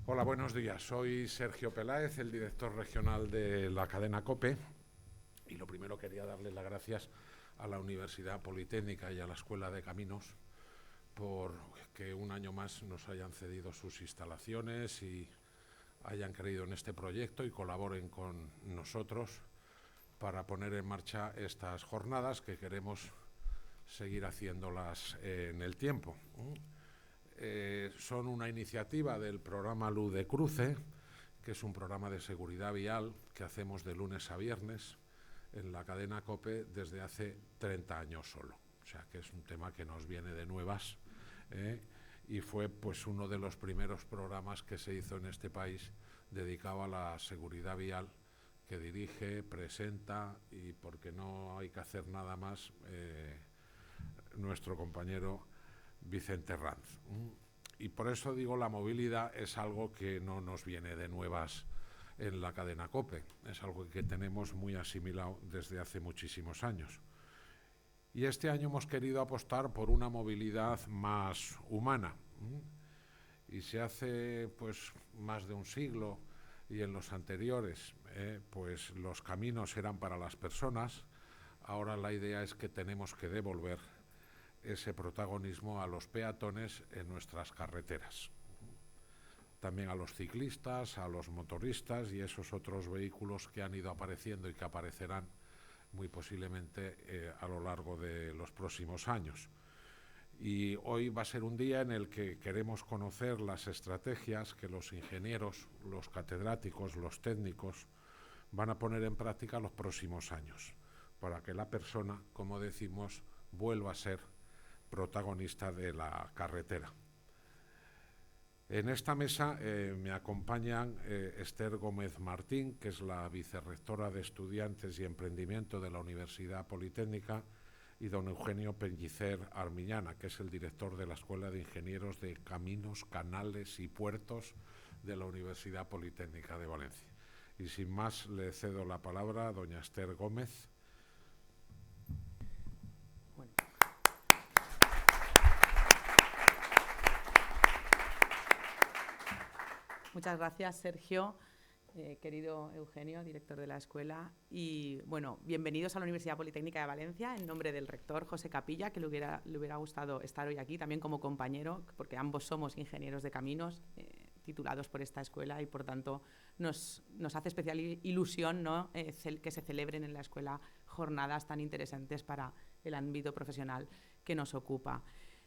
Hola, buenos días. Soy Sergio Peláez, el director regional de la cadena COPE, y lo primero quería darles las gracias a la Universidad Politécnica y a la Escuela de Caminos por que un año más nos hayan cedido sus instalaciones y hayan creído en este proyecto y colaboren con nosotros para poner en marcha estas jornadas que queremos seguir haciéndolas en el tiempo. Son una iniciativa del programa Luz de Cruce, que es un programa de seguridad vial que hacemos de lunes a viernes en la cadena COPE desde hace 30 años solo. O sea que es un tema que nos viene de nuevas, y fue pues uno de los primeros programas que se hizo en este país dedicado a la seguridad vial, que dirige, presenta y porque no hay que hacer nada más, nuestro compañero Vicente Ranz. Y por eso digo, la movilidad es algo que no nos viene de nuevas en la cadena COPE, es algo que tenemos muy asimilado desde hace muchísimos años. Y este año hemos querido apostar por una movilidad más humana. Y se hace pues más de un siglo y en los anteriores pues los caminos eran para las personas. Ahora la idea es que tenemos que devolver ese protagonismo a los peatones en nuestras carreteras. También a los ciclistas, a los motoristas y esos otros vehículos que han ido apareciendo y que aparecerán muy posiblemente a lo largo de los próximos años. Y hoy va a ser un día en el que queremos conocer las estrategias que los ingenieros, los catedráticos, los técnicos van a poner en práctica los próximos años, para que la persona, como decimos, vuelva a ser protagonista de la carretera. En esta mesa me acompañan Esther Gómez Martín, que es la vicerrectora de Estudiantes y Emprendimiento de la Universidad Politécnica, y don Eugenio Pellicer Armiñana, que es el director de la Escuela de Ingenieros de Caminos, Canales y Puertos de la Universidad Politécnica de Valencia. Y sin más, le cedo la palabra a doña Esther Gómez. Muchas gracias, Sergio, querido Eugenio, director de la escuela. Y bueno, bienvenidos a la Universidad Politécnica de Valencia, en nombre del rector José Capilla, que le hubiera gustado estar hoy aquí también como compañero, porque ambos somos ingenieros de caminos titulados por esta escuela y por tanto nos hace especial ilusión, ¿no?, que se celebren en la escuela jornadas tan interesantes para el ámbito profesional que nos ocupa.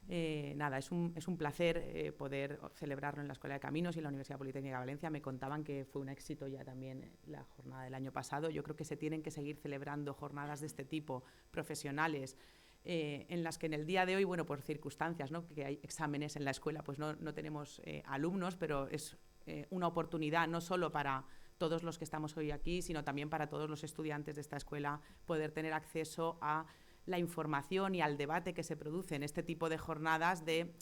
Es un placer poder celebrarlo en la Escuela de Caminos y en la Universidad Politécnica de Valencia. Me contaban que fue un éxito ya también la jornada del año pasado. Yo creo que se tienen que seguir celebrando jornadas de este tipo, profesionales, en las que en el día de hoy, bueno, por circunstancias, ¿no?, que hay exámenes en la escuela, pues no tenemos alumnos, pero es una oportunidad no solo para todos los que estamos hoy aquí, sino también para todos los estudiantes de esta escuela poder tener acceso a la información y al debate que se produce en este tipo de jornadas de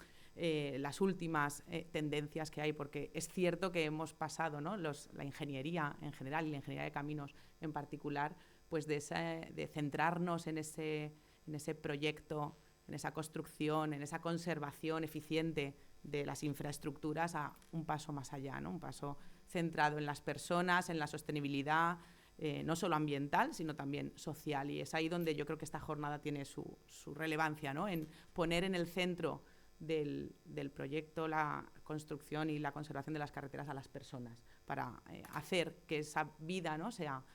las últimas tendencias que hay, porque es cierto que hemos pasado, ¿no?, la ingeniería en general y la ingeniería de caminos en particular, pues de centrarnos en ese proyecto, en esa construcción, en esa conservación eficiente de las infraestructuras, a un paso más allá, ¿no?, un paso centrado en las personas, en la sostenibilidad, no solo ambiental, sino también social. Y es ahí donde yo creo que esta jornada tiene su relevancia, ¿no?, en poner en el centro del proyecto la construcción y la conservación de las carreteras a las personas, para hacer que esa vida, ¿no?, sea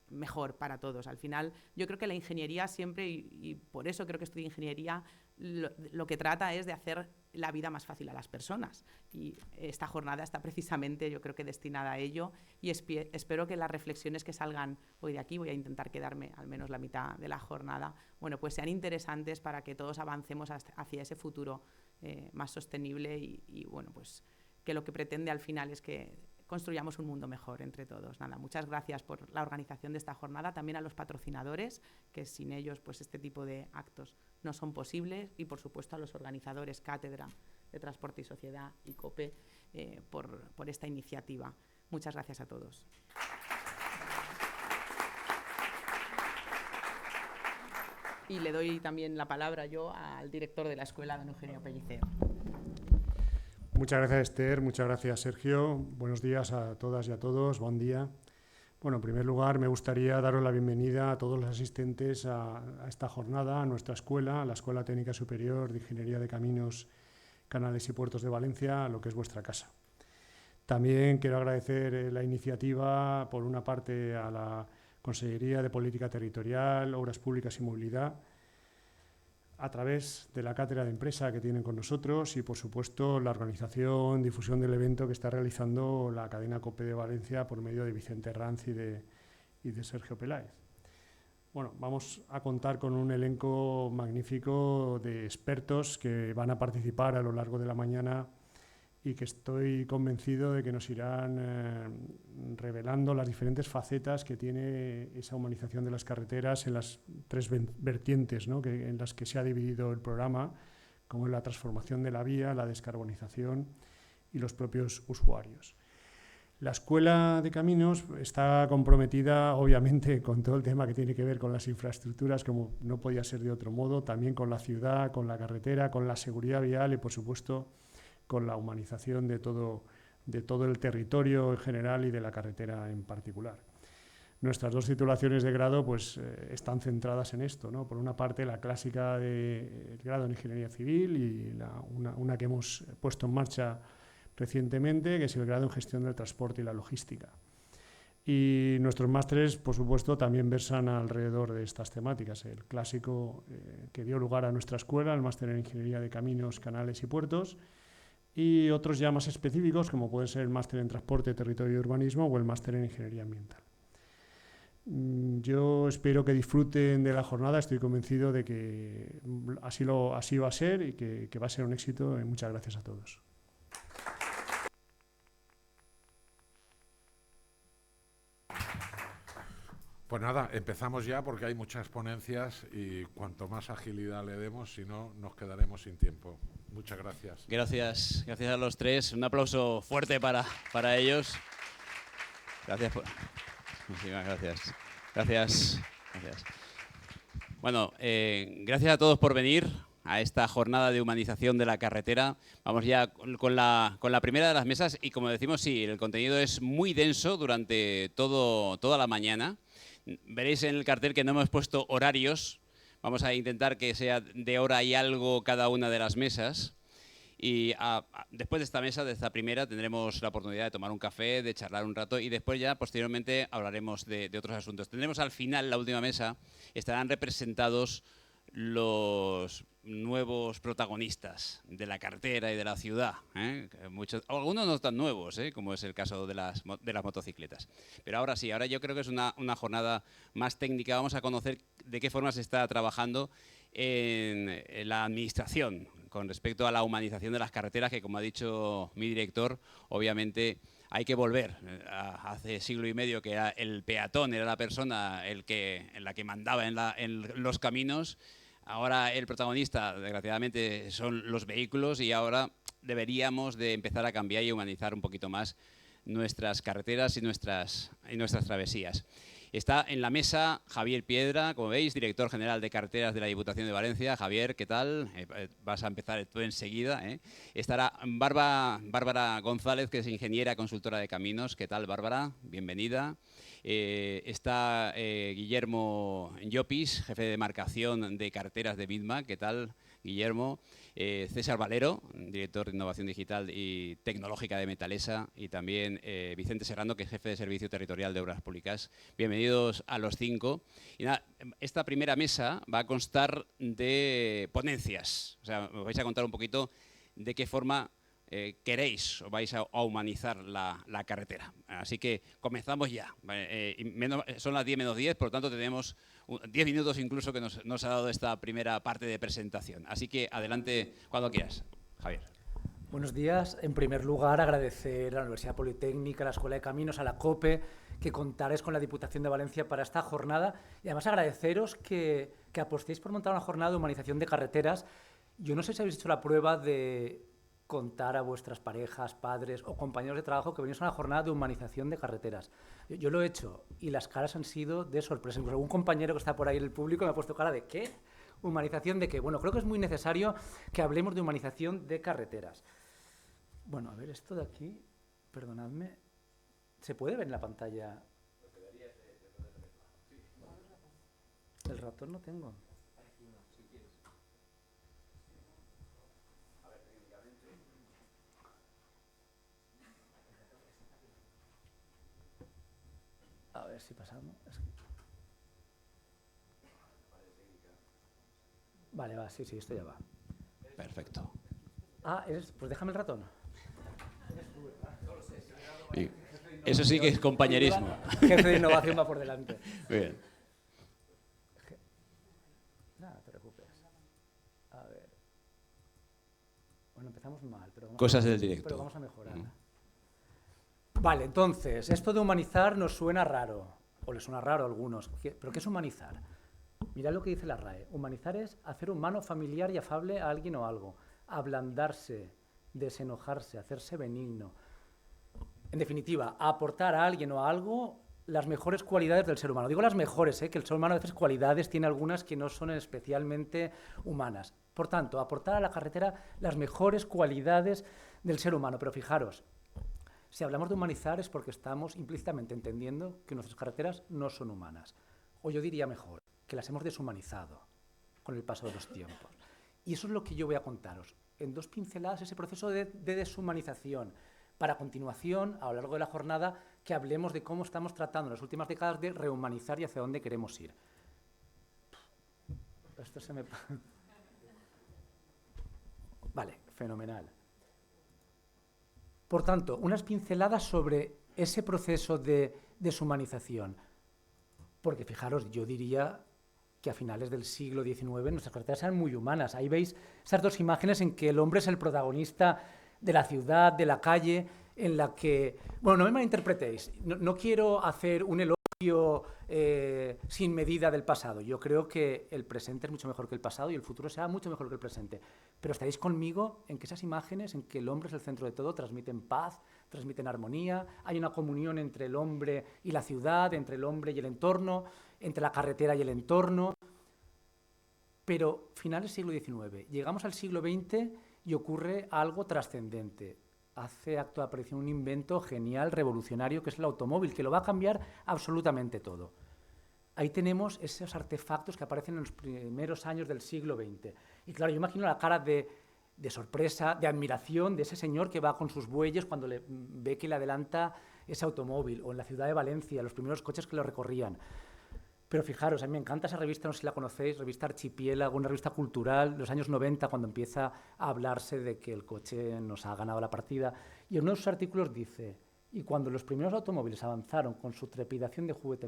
mejor para todos. Al final, yo creo que la ingeniería siempre, y por eso creo que estudio ingeniería, lo que trata es de hacer la vida más fácil a las personas. Y esta jornada está precisamente, yo creo que destinada a ello, y espero que las reflexiones que salgan hoy de aquí, voy a intentar quedarme al menos la mitad de la jornada, bueno, pues sean interesantes para que todos avancemos hacia ese futuro más sostenible y bueno, pues que lo que pretende al final es que construyamos un mundo mejor entre todos. Nada, muchas gracias por la organización de esta jornada, también a los patrocinadores, que sin ellos pues este tipo de actos no son posibles, y por supuesto a los organizadores, Cátedra de Transporte y Sociedad y COPE, por esta iniciativa. Muchas gracias a todos. Y le doy también la palabra yo al director de la escuela, don Eugenio Pellicer. Muchas gracias, Esther. Muchas gracias, Sergio. Buenos días a todas y a todos. Buen día. Bueno, en primer lugar, me gustaría daros la bienvenida a todos los asistentes a esta jornada, a nuestra escuela, a la Escuela Técnica Superior de Ingeniería de Caminos, Canales y Puertos de Valencia, a lo que es vuestra casa. También quiero agradecer la iniciativa, por una parte, a la Consejería de Política Territorial, Obras Públicas y Movilidad, a través de la cátedra de empresa que tienen con nosotros y, por supuesto, la organización, difusión del evento que está realizando la cadena COPE de Valencia por medio de Vicente Ranz y de Sergio Peláez. Bueno, vamos a contar con un elenco magnífico de expertos que van a participar a lo largo de la mañana y que estoy convencido de que nos irán revelando las diferentes facetas que tiene esa humanización de las carreteras en las tres vertientes, ¿no?, en las que se ha dividido el programa, como es la transformación de la vía, la descarbonización y los propios usuarios. La Escuela de Caminos está comprometida, obviamente, con todo el tema que tiene que ver con las infraestructuras, como no podía ser de otro modo, también con la ciudad, con la carretera, con la seguridad vial y, por supuesto, con la humanización de todo el territorio en general y de la carretera en particular. Nuestras dos titulaciones de grado pues, están centradas en esto, ¿no? Por una parte, la clásica del grado en Ingeniería Civil y una que hemos puesto en marcha recientemente, que es el grado en Gestión del Transporte y la Logística. Y nuestros másteres, por supuesto, también versan alrededor de estas temáticas. El clásico que dio lugar a nuestra escuela, el máster en Ingeniería de Caminos, Canales y Puertos, y otros ya más específicos, como pueden ser el máster en Transporte, Territorio y Urbanismo o el máster en Ingeniería Ambiental. Yo espero que disfruten de la jornada, estoy convencido de que así va a ser y que va a ser un éxito. Muchas gracias a todos. Pues nada, empezamos ya porque hay muchas ponencias y cuanto más agilidad le demos, si no, nos quedaremos sin tiempo. Muchas gracias. Gracias a los tres. Un aplauso fuerte para ellos. Muchísimas gracias. Gracias. Bueno, gracias a todos por venir a esta jornada de humanización de la carretera. Vamos ya con la primera de las mesas y, como decimos, sí, el contenido es muy denso durante toda la mañana. Veréis en el cartel que no hemos puesto horarios. Vamos a intentar que sea de hora y algo cada una de las mesas. Y después de esta mesa, de esta primera, tendremos la oportunidad de tomar un café, de charlar un rato y después ya, posteriormente, hablaremos de otros asuntos. Tendremos al final, la última mesa, estarán representados los nuevos protagonistas de la carretera y de la ciudad, ¿eh? Algunos no tan nuevos, como es el caso de las motocicletas. Pero ahora sí, ahora yo creo que es una jornada más técnica. Vamos a conocer de qué forma se está trabajando en la administración con respecto a la humanización de las carreteras, que, como ha dicho mi director, obviamente hay que volver a hace siglo y medio, que era el peatón, era la persona en la que mandaba en los caminos. Ahora el protagonista, desgraciadamente, son los vehículos y ahora deberíamos de empezar a cambiar y humanizar un poquito más nuestras carreteras y nuestras travesías. Está en la mesa Javier Piedra, como veis, director general de carreteras de la Diputación de Valencia. Javier, ¿qué tal? Vas a empezar tú enseguida, ¿eh? Estará Bárbara González, que es ingeniera consultora de caminos. ¿Qué tal, Bárbara? Bienvenida. Está Guillermo Llopis, jefe de demarcación de carreteras de Vidma. ¿Qué tal, Guillermo? César Valero, director de Innovación Digital y Tecnológica de Metalesa, y también Vicente Serrano, que es jefe de Servicio Territorial de Obras Públicas. Bienvenidos a los cinco. Y nada, esta primera mesa va a constar de ponencias. O sea, os vais a contar un poquito de qué forma queréis o vais a humanizar la carretera. Así que comenzamos ya. Son las 10 menos 10, por lo tanto tenemos 10 minutos incluso que nos ha dado esta primera parte de presentación. Así que adelante cuando quieras, Javier. Buenos días. En primer lugar, agradecer a la Universidad Politécnica, a la Escuela de Caminos, a la COPE, que contaréis con la Diputación de Valencia para esta jornada. Y además agradeceros que apostéis por montar una jornada de humanización de carreteras. Yo no sé si habéis hecho la prueba de contar a vuestras parejas, padres o compañeros de trabajo que venís a una jornada de humanización de carreteras. Yo lo he hecho y las caras han sido de sorpresa. Incluso algún compañero que está por ahí en el público me ha puesto cara de ¿qué? ¿Humanización de qué? Bueno, creo que es muy necesario que hablemos de humanización de carreteras. Bueno, a ver, esto de aquí, perdonadme, ¿se puede ver en la pantalla? El ratón no tengo. A ver si pasamos. Vale, va, sí, esto ya va. Perfecto. Ah, pues déjame el ratón. Y eso sí que es compañerismo. Jefe de innovación va por delante. Bien. Nada, no te preocupes. A ver. Bueno, empezamos mal, pero Cosas del directo. Pero vamos a mejorar. Vale, entonces, esto de humanizar nos suena raro, o les suena raro a algunos. ¿Pero qué es humanizar? Mirad lo que dice la RAE. Humanizar es hacer humano, familiar y afable a alguien o algo. Ablandarse, desenojarse, hacerse benigno. En definitiva, aportar a alguien o a algo las mejores cualidades del ser humano. Digo las mejores, que el ser humano a veces cualidades tiene algunas que no son especialmente humanas. Por tanto, aportar a la carretera las mejores cualidades del ser humano. Pero fijaros, si hablamos de humanizar es porque estamos implícitamente entendiendo que nuestras carreteras no son humanas. O yo diría mejor, que las hemos deshumanizado con el paso de los tiempos. Y eso es lo que yo voy a contaros. En 2 pinceladas ese proceso de deshumanización. Para a continuación, a lo largo de la jornada, que hablemos de cómo estamos tratando en las últimas décadas de rehumanizar y hacia dónde queremos ir. Esto se me... Vale, fenomenal. Por tanto, unas pinceladas sobre ese proceso de deshumanización. Porque fijaros, yo diría que a finales del siglo XIX nuestras carreteras eran muy humanas. Ahí veis esas 2 imágenes en que el hombre es el protagonista de la ciudad, de la calle, en la que... Bueno, no me malinterpretéis, no quiero hacer un elogio sin medida del pasado. Yo creo que el presente es mucho mejor que el pasado y el futuro será mucho mejor que el presente. Pero estaréis conmigo en que esas imágenes, en que el hombre es el centro de todo, transmiten paz, transmiten armonía, hay una comunión entre el hombre y la ciudad, entre el hombre y el entorno, entre la carretera y el entorno. Pero finales del siglo XIX, llegamos al siglo XX y ocurre algo trascendente. Hace acto de aparición un invento genial, revolucionario, que es el automóvil, que lo va a cambiar absolutamente todo. Ahí tenemos esos artefactos que aparecen en los primeros años del siglo XX. Y claro, yo imagino la cara de sorpresa, de admiración de ese señor que va con sus bueyes cuando ve que le adelanta ese automóvil, o en la ciudad de Valencia, los primeros coches que lo recorrían. Pero fijaros, a mí me encanta esa revista, no sé si la conocéis, revista Archipiélago, una revista cultural, de los años 90, cuando empieza a hablarse de que el coche nos ha ganado la partida. Y en uno de sus artículos dice, y cuando los primeros automóviles avanzaron con su trepidación de juguete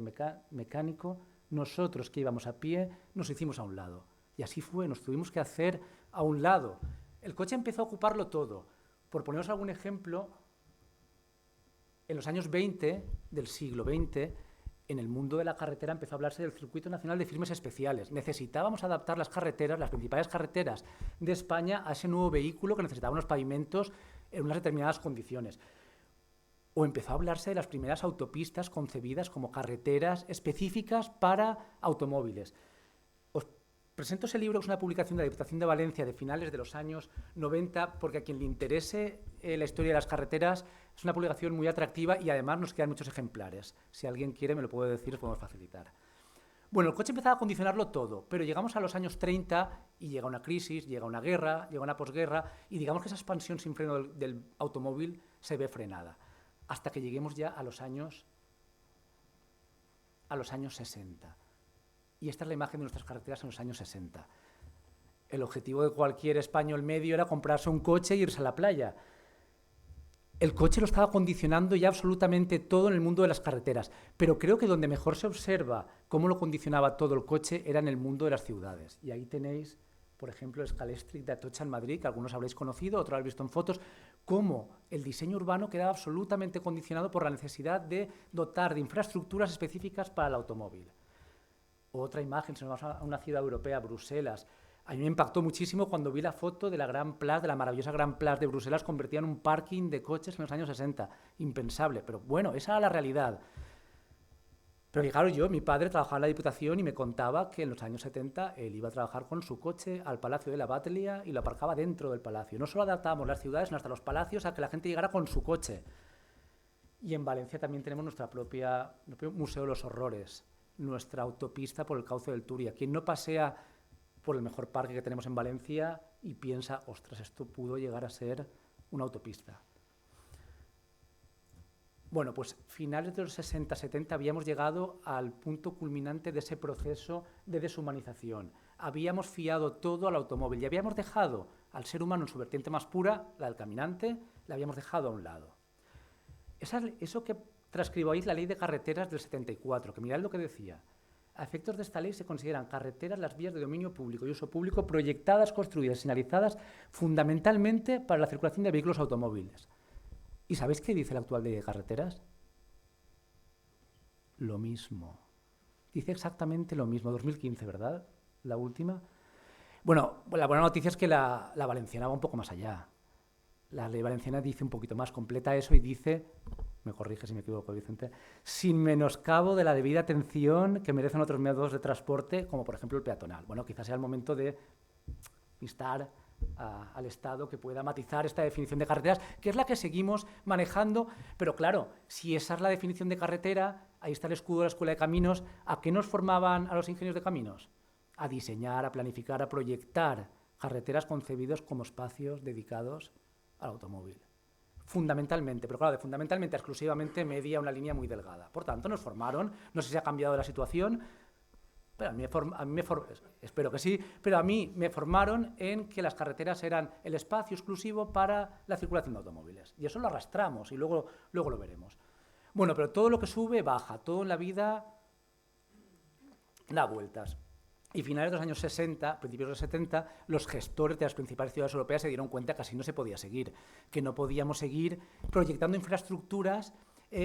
mecánico, nosotros que íbamos a pie nos hicimos a un lado. Y así fue, nos tuvimos que hacer a un lado. El coche empezó a ocuparlo todo. Por poneros algún ejemplo, en los años 20 del siglo XX, en el mundo de la carretera empezó a hablarse del Circuito Nacional de Firmes Especiales. Necesitábamos adaptar las carreteras, las principales carreteras de España, a ese nuevo vehículo que necesitaba unos pavimentos en unas determinadas condiciones. O empezó a hablarse de las primeras autopistas concebidas como carreteras específicas para automóviles. Os presento ese libro, que es una publicación de la Diputación de Valencia de finales de los años 90, porque a quien le interese la historia de las carreteras es una publicación muy atractiva y además nos quedan muchos ejemplares. Si alguien quiere me lo puede decir, os podemos facilitar. Bueno, el coche empezaba a condicionarlo todo, pero llegamos a los años 30 y llega una crisis, llega una guerra, llega una posguerra y digamos que esa expansión sin freno del automóvil se ve frenada, hasta que lleguemos ya a los años 60. Y esta es la imagen de nuestras carreteras en los años 60. El objetivo de cualquier español medio era comprarse un coche e irse a la playa. El coche lo estaba condicionando ya absolutamente todo en el mundo de las carreteras, pero creo que donde mejor se observa cómo lo condicionaba todo el coche era en el mundo de las ciudades. Y ahí tenéis, por ejemplo, el Scalextric de Atocha en Madrid, que algunos habréis conocido, otros habréis visto en fotos, cómo el diseño urbano quedaba absolutamente condicionado por la necesidad de dotar de infraestructuras específicas para el automóvil. Otra imagen, si nos vamos a una ciudad europea, Bruselas. A mí me impactó muchísimo cuando vi la foto de la Gran Place, de la maravillosa Gran Place de Bruselas, convertida en un parking de coches en los años 60. Impensable, pero bueno, esa era la realidad. Pero fijaros, mi padre trabajaba en la Diputación y me contaba que en los años 70 él iba a trabajar con su coche al Palacio de la Batllia y lo aparcaba dentro del palacio. No solo adaptábamos las ciudades, sino hasta los palacios a que la gente llegara con su coche. Y en Valencia también tenemos nuestro propio Museo de los Horrores, nuestra autopista por el cauce del Turia. Quien no pasea por el mejor parque que tenemos en Valencia y piensa, ostras, esto pudo llegar a ser una autopista. Bueno, pues finales de los 60-70 habíamos llegado al punto culminante de ese proceso de deshumanización. Habíamos fiado todo al automóvil y habíamos dejado al ser humano en su vertiente más pura, la del caminante, la habíamos dejado a un lado. Eso que transcribáis la Ley de Carreteras del 74, que mirad lo que decía. A efectos de esta ley se consideran carreteras las vías de dominio público y uso público proyectadas, construidas y señalizadas fundamentalmente para la circulación de vehículos automóviles. ¿Y sabéis qué dice la actual Ley de Carreteras? Lo mismo. Dice exactamente lo mismo. 2015, ¿verdad? La última. Bueno, la buena noticia es que la valenciana va un poco más allá. La ley valenciana dice un poquito más, completa eso y dice, me corrige si me equivoco, Vicente, sin menoscabo de la debida atención que merecen otros métodos de transporte, como por ejemplo el peatonal. Bueno, quizás sea el momento de instar al Estado que pueda matizar esta definición de carreteras, que es la que seguimos manejando, pero claro, si esa es la definición de carretera, ahí está el escudo de la Escuela de Caminos. ¿A qué nos formaban a los ingenieros de caminos? A diseñar, a planificar, a proyectar carreteras concebidos como espacios dedicados al automóvil. Fundamentalmente, pero claro, de fundamentalmente a exclusivamente media una línea muy delgada. Por tanto, nos formaron, no sé si ha cambiado la situación, pero espero que sí, pero a mí me formaron en que las carreteras eran el espacio exclusivo para la circulación de automóviles. Y eso lo arrastramos y luego lo veremos. Bueno, pero todo lo que sube, baja. Todo en la vida da vueltas. Y finales de los años 60, principios de los 70, los gestores de las principales ciudades europeas se dieron cuenta que así no se podía seguir, que no podíamos seguir proyectando infraestructuras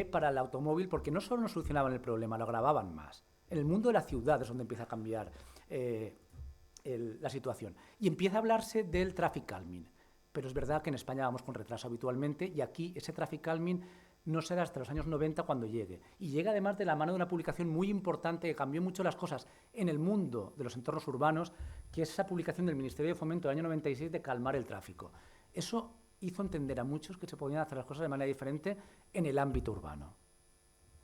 para el automóvil, porque no solo no solucionaban el problema, lo agravaban más. En el mundo de la ciudad es donde empieza a cambiar la situación. Y empieza a hablarse del traffic calming. Pero es verdad que en España vamos con retraso habitualmente y aquí ese traffic calming no será hasta los años 90 cuando llegue. Y llega además de la mano de una publicación muy importante que cambió mucho las cosas en el mundo de los entornos urbanos, que es esa publicación del Ministerio de Fomento del año 96 de calmar el tráfico. Eso hizo entender a muchos que se podían hacer las cosas de manera diferente en el ámbito urbano.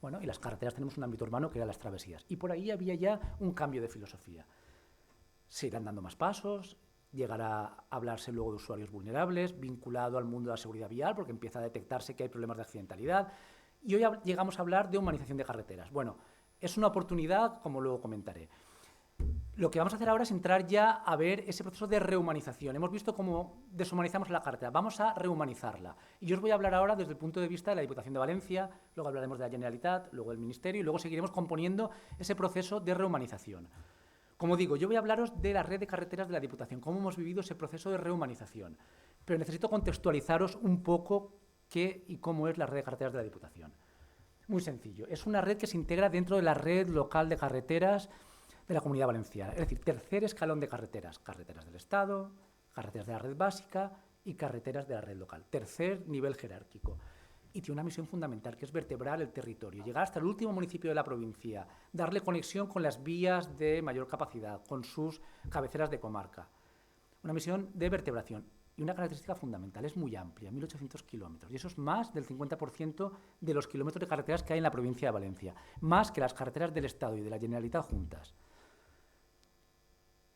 Bueno, y las carreteras tenemos un ámbito urbano que eran las travesías. Y por ahí había ya un cambio de filosofía. Se irán dando más pasos, llegará a hablarse luego de usuarios vulnerables, vinculado al mundo de la seguridad vial, porque empieza a detectarse que hay problemas de accidentalidad. Y hoy llegamos a hablar de humanización de carreteras. Bueno, es una oportunidad, como luego comentaré. Lo que vamos a hacer ahora es entrar ya a ver ese proceso de rehumanización. Hemos visto cómo deshumanizamos la carretera. Vamos a rehumanizarla. Y yo os voy a hablar ahora desde el punto de vista de la Diputación de Valencia, luego hablaremos de la Generalitat, luego del Ministerio y luego seguiremos componiendo ese proceso de rehumanización. Como digo, yo voy a hablaros de la red de carreteras de la Diputación, cómo hemos vivido ese proceso de rehumanización. Pero necesito contextualizaros un poco qué y cómo es la red de carreteras de la Diputación. Muy sencillo. Es una red que se integra dentro de la red local de carreteras de la Comunidad Valenciana. Es decir, tercer escalón de carreteras. Carreteras del Estado, carreteras de la red básica y carreteras de la red local. Tercer nivel jerárquico. Y tiene una misión fundamental, que es vertebrar el territorio, llegar hasta el último municipio de la provincia, darle conexión con las vías de mayor capacidad, con sus cabeceras de comarca. Una misión de vertebración. Y una característica fundamental, es muy amplia, 1.800 kilómetros. Y eso es más del 50% de los kilómetros de carreteras que hay en la provincia de Valencia. Más que las carreteras del Estado y de la Generalitat juntas.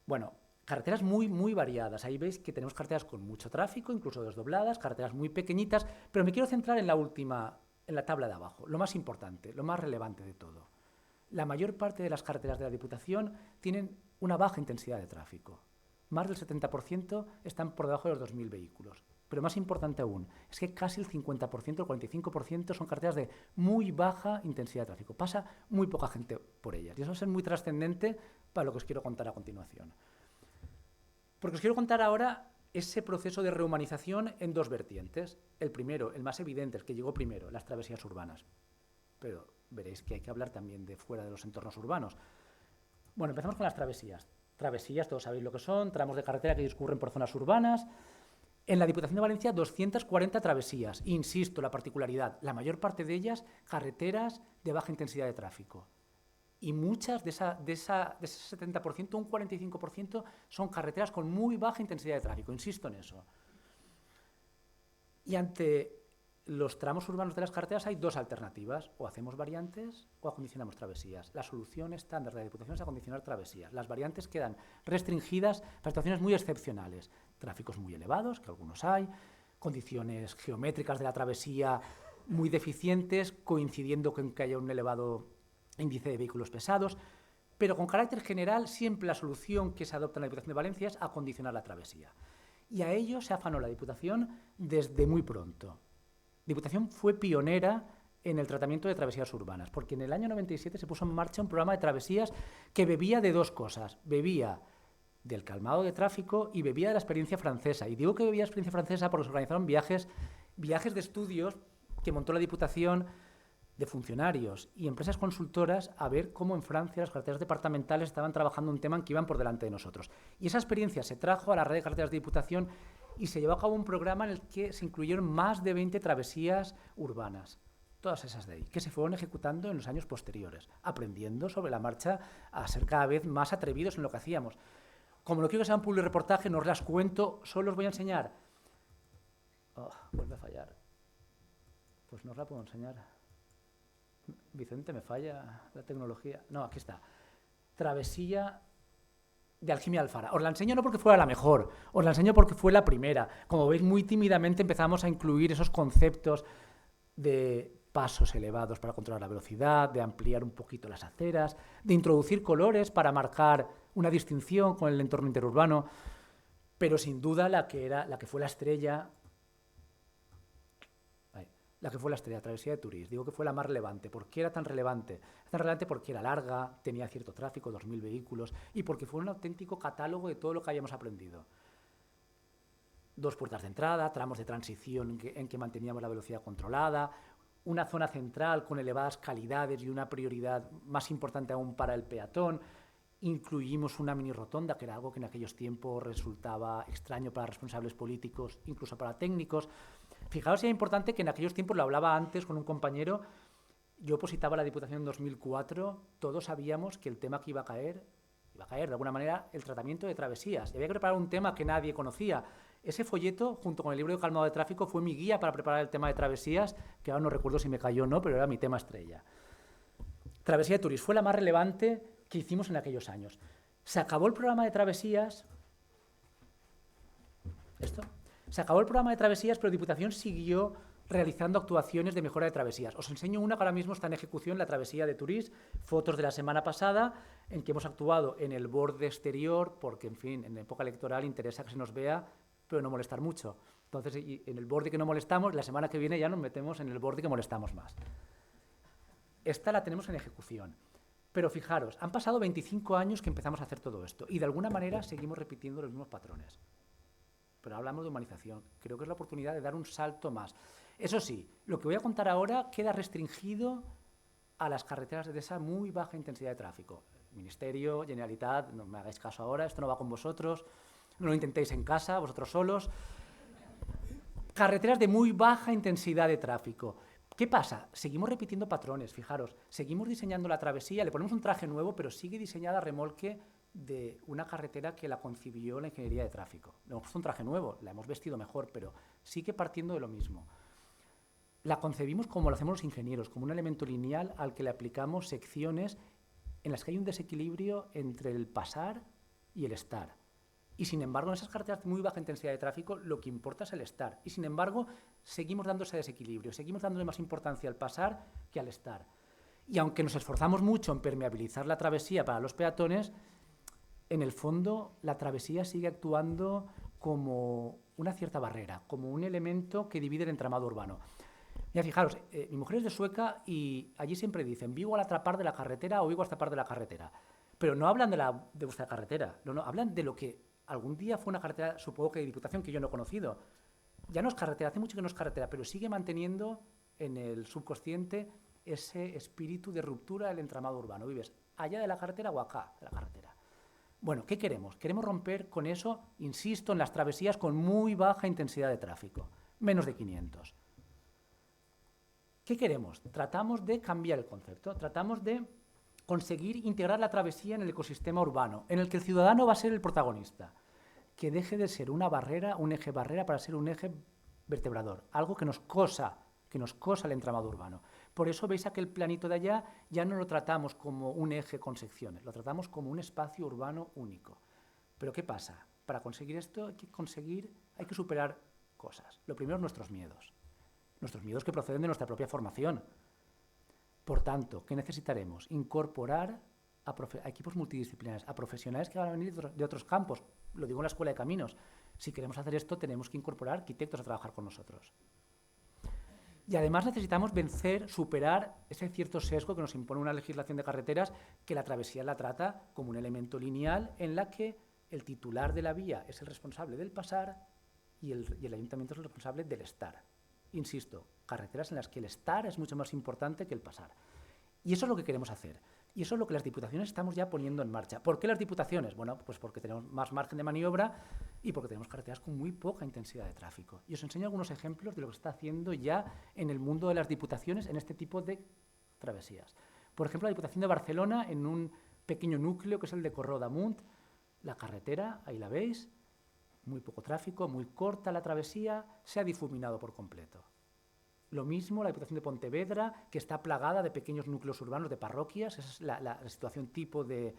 Bueno, carreteras muy, muy variadas. Ahí veis que tenemos carreteras con mucho tráfico, incluso desdobladas, carreteras muy pequeñitas, pero me quiero centrar en la última, en la tabla de abajo, lo más importante, lo más relevante de todo. La mayor parte de las carreteras de la Diputación tienen una baja intensidad de tráfico. Más del 70% están por debajo de los 2.000 vehículos. Pero más importante aún, es que casi el 50%, el 45% son carreteras de muy baja intensidad de tráfico. Pasa muy poca gente por ellas. Y eso va a ser muy trascendente para lo que os quiero contar a continuación. Porque os quiero contar ahora ese proceso de rehumanización en dos vertientes. El primero, el más evidente, el que llegó primero, las travesías urbanas. Pero veréis que hay que hablar también de fuera de los entornos urbanos. Bueno, empezamos con las travesías. Travesías, todos sabéis lo que son, tramos de carretera que discurren por zonas urbanas. En la Diputación de Valencia, 240 travesías. Insisto, la particularidad, la mayor parte de ellas carreteras de baja intensidad de tráfico. Y muchas de ese 70%, un 45%, son carreteras con muy baja intensidad de tráfico, insisto en eso. Y ante los tramos urbanos de las carreteras hay dos alternativas: o hacemos variantes o acondicionamos travesías. La solución estándar de la Diputación es acondicionar travesías. Las variantes quedan restringidas para situaciones muy excepcionales, tráficos muy elevados, que algunos hay, condiciones geométricas de la travesía muy deficientes, coincidiendo con que haya un elevado índice de vehículos pesados, pero con carácter general siempre la solución que se adopta en la Diputación de Valencia es acondicionar la travesía. Y a ello se afanó la Diputación desde muy pronto. La Diputación fue pionera en el tratamiento de travesías urbanas, porque en el año 97 se puso en marcha un programa de travesías que bebía de dos cosas: bebía del calmado de tráfico y bebía de la experiencia francesa. Y digo que bebía de la experiencia francesa porque se organizaron viajes de estudios que montó la Diputación, de funcionarios y empresas consultoras, a ver cómo en Francia las carreteras departamentales estaban trabajando un tema en que iban por delante de nosotros. Y esa experiencia se trajo a la red de carreteras de Diputación y se llevó a cabo un programa en el que se incluyeron más de 20 travesías urbanas, todas esas de ahí, que se fueron ejecutando en los años posteriores, aprendiendo sobre la marcha a ser cada vez más atrevidos en lo que hacíamos. Como no quiero que sea un publireportaje, no os las cuento, solo os voy a enseñar. Oh, vuelve a fallar. Pues no os la puedo enseñar. Vicente, me falla la tecnología. No, aquí está. Travesía de Algimia Alfara. Os la enseño no porque fuera la mejor, os la enseño porque fue la primera. Como veis, muy tímidamente empezamos a incluir esos conceptos de pasos elevados para controlar la velocidad, de ampliar un poquito las aceras, de introducir colores para marcar una distinción con el entorno interurbano, pero sin duda la que fue la estrella, Travesía de Turís. Digo que fue la más relevante. ¿Por qué era tan relevante? Tan relevante porque era larga, tenía cierto tráfico, 2.000 vehículos, y porque fue un auténtico catálogo de todo lo que habíamos aprendido. 2 puertas de entrada, tramos de transición en que manteníamos la velocidad controlada, una zona central con elevadas calidades y una prioridad más importante aún para el peatón. Incluimos una mini rotonda, que era algo que en aquellos tiempos resultaba extraño para responsables políticos, incluso para técnicos. Fijaos si era importante que en aquellos tiempos, lo hablaba antes con un compañero, yo opositaba a la Diputación en 2004, todos sabíamos que el tema que iba a caer de alguna manera el tratamiento de travesías. Y había que preparar un tema que nadie conocía. Ese folleto, junto con el libro de calmado de tráfico, fue mi guía para preparar el tema de travesías, que ahora no recuerdo si me cayó o no, pero era mi tema estrella. Travesía de Turís fue la más relevante que hicimos en aquellos años. Se acabó el programa de travesías. Se acabó el programa de travesías, pero Diputación siguió realizando actuaciones de mejora de travesías. Os enseño una que ahora mismo está en ejecución, la travesía de Turís, fotos de la semana pasada, en que hemos actuado en el borde exterior, porque, en fin, en época electoral interesa que se nos vea, pero no molestar mucho. Entonces, en el borde que no molestamos, la semana que viene ya nos metemos en el borde que molestamos más. Esta la tenemos en ejecución. Pero fijaros, han pasado 25 años que empezamos a hacer todo esto y de alguna manera seguimos repitiendo los mismos patrones. Pero hablamos de humanización. Creo que es la oportunidad de dar un salto más. Eso sí, lo que voy a contar ahora queda restringido a las carreteras de esa muy baja intensidad de tráfico. Ministerio, Generalitat, no me hagáis caso ahora, esto no va con vosotros, no lo intentéis en casa, vosotros solos. Carreteras de muy baja intensidad de tráfico. ¿Qué pasa? Seguimos repitiendo patrones, fijaros. Seguimos diseñando la travesía, le ponemos un traje nuevo, pero sigue diseñada a remolque de una carretera que la concibió la ingeniería de tráfico. Le hemos puesto un traje nuevo, la hemos vestido mejor, pero sigue partiendo de lo mismo. La concebimos como lo hacemos los ingenieros, como un elemento lineal al que le aplicamos secciones en las que hay un desequilibrio entre el pasar y el estar. Y sin embargo, en esas carreteras de muy baja intensidad de tráfico, lo que importa es el estar. Y sin embargo, seguimos dando ese desequilibrio, seguimos dándole más importancia al pasar que al estar. Y aunque nos esforzamos mucho en permeabilizar la travesía para los peatones, en el fondo la travesía sigue actuando como una cierta barrera, como un elemento que divide el entramado urbano. Mira, fijaros, mi mujer es de Sueca y allí siempre dicen vivo al atrapar de la carretera o vivo al atrapar de la carretera. Pero no hablan de vuestra carretera, no, hablan de lo que algún día fue una carretera, supongo que de Diputación, que yo no he conocido. Ya no es carretera, hace mucho que no es carretera, pero sigue manteniendo en el subconsciente ese espíritu de ruptura del entramado urbano. Vives allá de la carretera o acá de la carretera. Bueno, ¿qué queremos? Queremos romper con eso, insisto, en las travesías con muy baja intensidad de tráfico, menos de 500. ¿Qué queremos? Tratamos de cambiar el concepto, tratamos de conseguir integrar la travesía en el ecosistema urbano, en el que el ciudadano va a ser el protagonista, que deje de ser una barrera, un eje barrera, para ser un eje vertebrador, algo que nos cosa el entramado urbano. Por eso veis aquel planito de allá, ya no lo tratamos como un eje con secciones, lo tratamos como un espacio urbano único. Pero ¿qué pasa? Para conseguir esto hay que superar cosas. Lo primero, nuestros miedos que proceden de nuestra propia formación. Por tanto, ¿qué necesitaremos? Incorporar a equipos multidisciplinares, a profesionales que van a venir de otros campos. Lo digo en la Escuela de Caminos. Si queremos hacer esto, tenemos que incorporar arquitectos a trabajar con nosotros. Y además necesitamos superar ese cierto sesgo que nos impone una legislación de carreteras, que la travesía la trata como un elemento lineal en la que el titular de la vía es el responsable del pasar y el ayuntamiento es el responsable del estar. Insisto, carreteras en las que el estar es mucho más importante que el pasar. Y eso es lo que queremos hacer. Y eso es lo que las diputaciones estamos ya poniendo en marcha. ¿Por qué las diputaciones? Bueno, pues porque tenemos más margen de maniobra y porque tenemos carreteras con muy poca intensidad de tráfico. Y os enseño algunos ejemplos de lo que se está haciendo ya en el mundo de las diputaciones en este tipo de travesías. Por ejemplo, la Diputación de Barcelona, en un pequeño núcleo que es el de Corró d'Amunt, la carretera, ahí la veis, muy poco tráfico, muy corta la travesía, se ha difuminado por completo. Lo mismo la Diputación de Pontevedra, que está plagada de pequeños núcleos urbanos, de parroquias, esa es la situación tipo de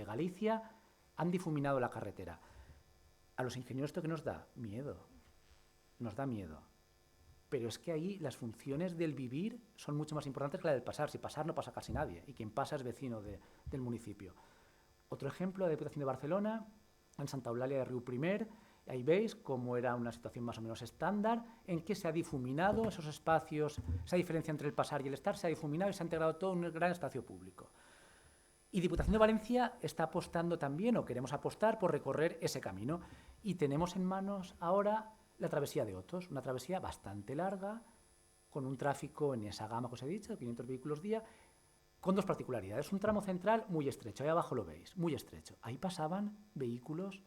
Galicia, han difuminado la carretera. A los ingenieros, ¿esto qué nos da? Miedo. Nos da miedo. Pero es que ahí las funciones del vivir son mucho más importantes que la del pasar. Si pasar no pasa casi nadie, y quien pasa es vecino del municipio. Otro ejemplo, la Diputación de Barcelona, en Santa Eulàlia de Riuprimer. Ahí veis cómo era una situación más o menos estándar, en que se ha difuminado esos espacios, esa diferencia entre el pasar y el estar, se ha difuminado y se ha integrado todo en un gran espacio público. Y Diputación de Valencia está apostando también, o queremos apostar, por recorrer ese camino. Y tenemos en manos ahora la travesía de Otos, una travesía bastante larga, con un tráfico en esa gama que os he dicho, de 500 vehículos día, con dos particularidades. Un tramo central muy estrecho, ahí abajo lo veis, muy estrecho. Ahí pasaban vehículos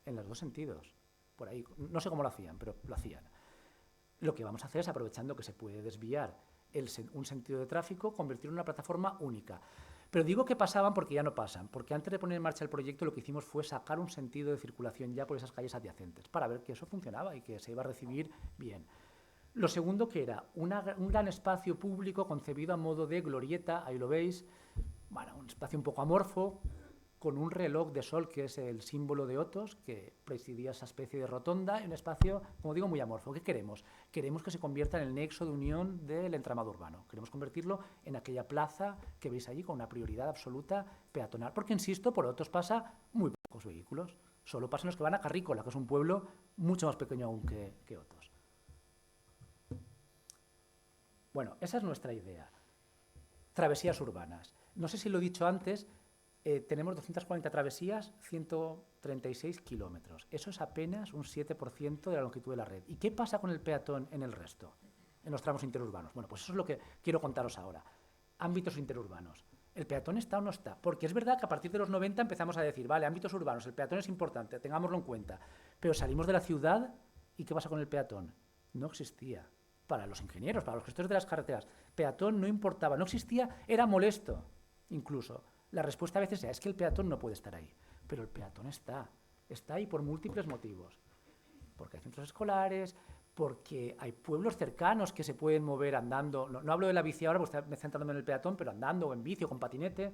en los dos sentidos, por ahí, no sé cómo lo hacían, pero lo hacían. Lo que vamos a hacer es, aprovechando que se puede desviar un sentido de tráfico, convertirlo en una plataforma única. Pero digo que pasaban porque ya no pasan, porque antes de poner en marcha el proyecto lo que hicimos fue sacar un sentido de circulación ya por esas calles adyacentes, para ver que eso funcionaba y que se iba a recibir bien. Lo segundo, que era un gran espacio público concebido a modo de glorieta, ahí lo veis, bueno, un espacio un poco amorfo, con un reloj de sol que es el símbolo de Otos, que presidía esa especie de rotonda, en un espacio, como digo, muy amorfo. ¿Qué queremos? Queremos que se convierta en el nexo de unión del entramado urbano. Queremos convertirlo en aquella plaza que veis allí con una prioridad absoluta peatonal. Porque, insisto, por Otos pasa muy pocos vehículos. Solo pasan los que van a Carrícola, que es un pueblo mucho más pequeño aún que Otos. Bueno, esa es nuestra idea. Travesías urbanas. No sé si lo he dicho antes, tenemos 240 travesías, 136 kilómetros. Eso es apenas un 7% de la longitud de la red. ¿Y qué pasa con el peatón en el resto, en los tramos interurbanos? Bueno, pues eso es lo que quiero contaros ahora. Ámbitos interurbanos. ¿El peatón está o no está? Porque es verdad que a partir de los 90 empezamos a decir, vale, ámbitos urbanos, el peatón es importante, tengámoslo en cuenta. Pero salimos de la ciudad y ¿qué pasa con el peatón? No existía. Para los ingenieros, para los gestores de las carreteras, peatón no importaba, no existía, era molesto incluso. La respuesta a veces es que el peatón no puede estar ahí, pero el peatón está ahí por múltiples motivos. Porque hay centros escolares, porque hay pueblos cercanos que se pueden mover andando, no hablo de la bici ahora porque estoy centrándome en el peatón, pero andando o en bici o con patinete,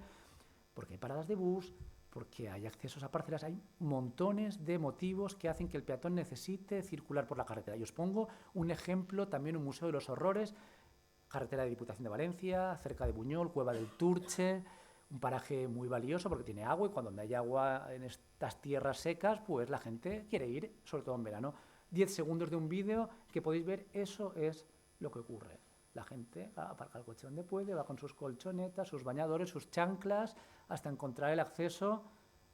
porque hay paradas de bus, porque hay accesos a parcelas, hay montones de motivos que hacen que el peatón necesite circular por la carretera. Y os pongo un ejemplo, también un Museo de los Horrores, carretera de Diputación de Valencia, cerca de Buñol, Cueva del Turche, un paraje muy valioso porque tiene agua y cuando hay agua en estas tierras secas, pues la gente quiere ir, sobre todo en verano. 10 segundos de un vídeo que podéis ver, eso es lo que ocurre. La gente aparca el coche donde puede, va con sus colchonetas, sus bañadores, sus chanclas, hasta encontrar el acceso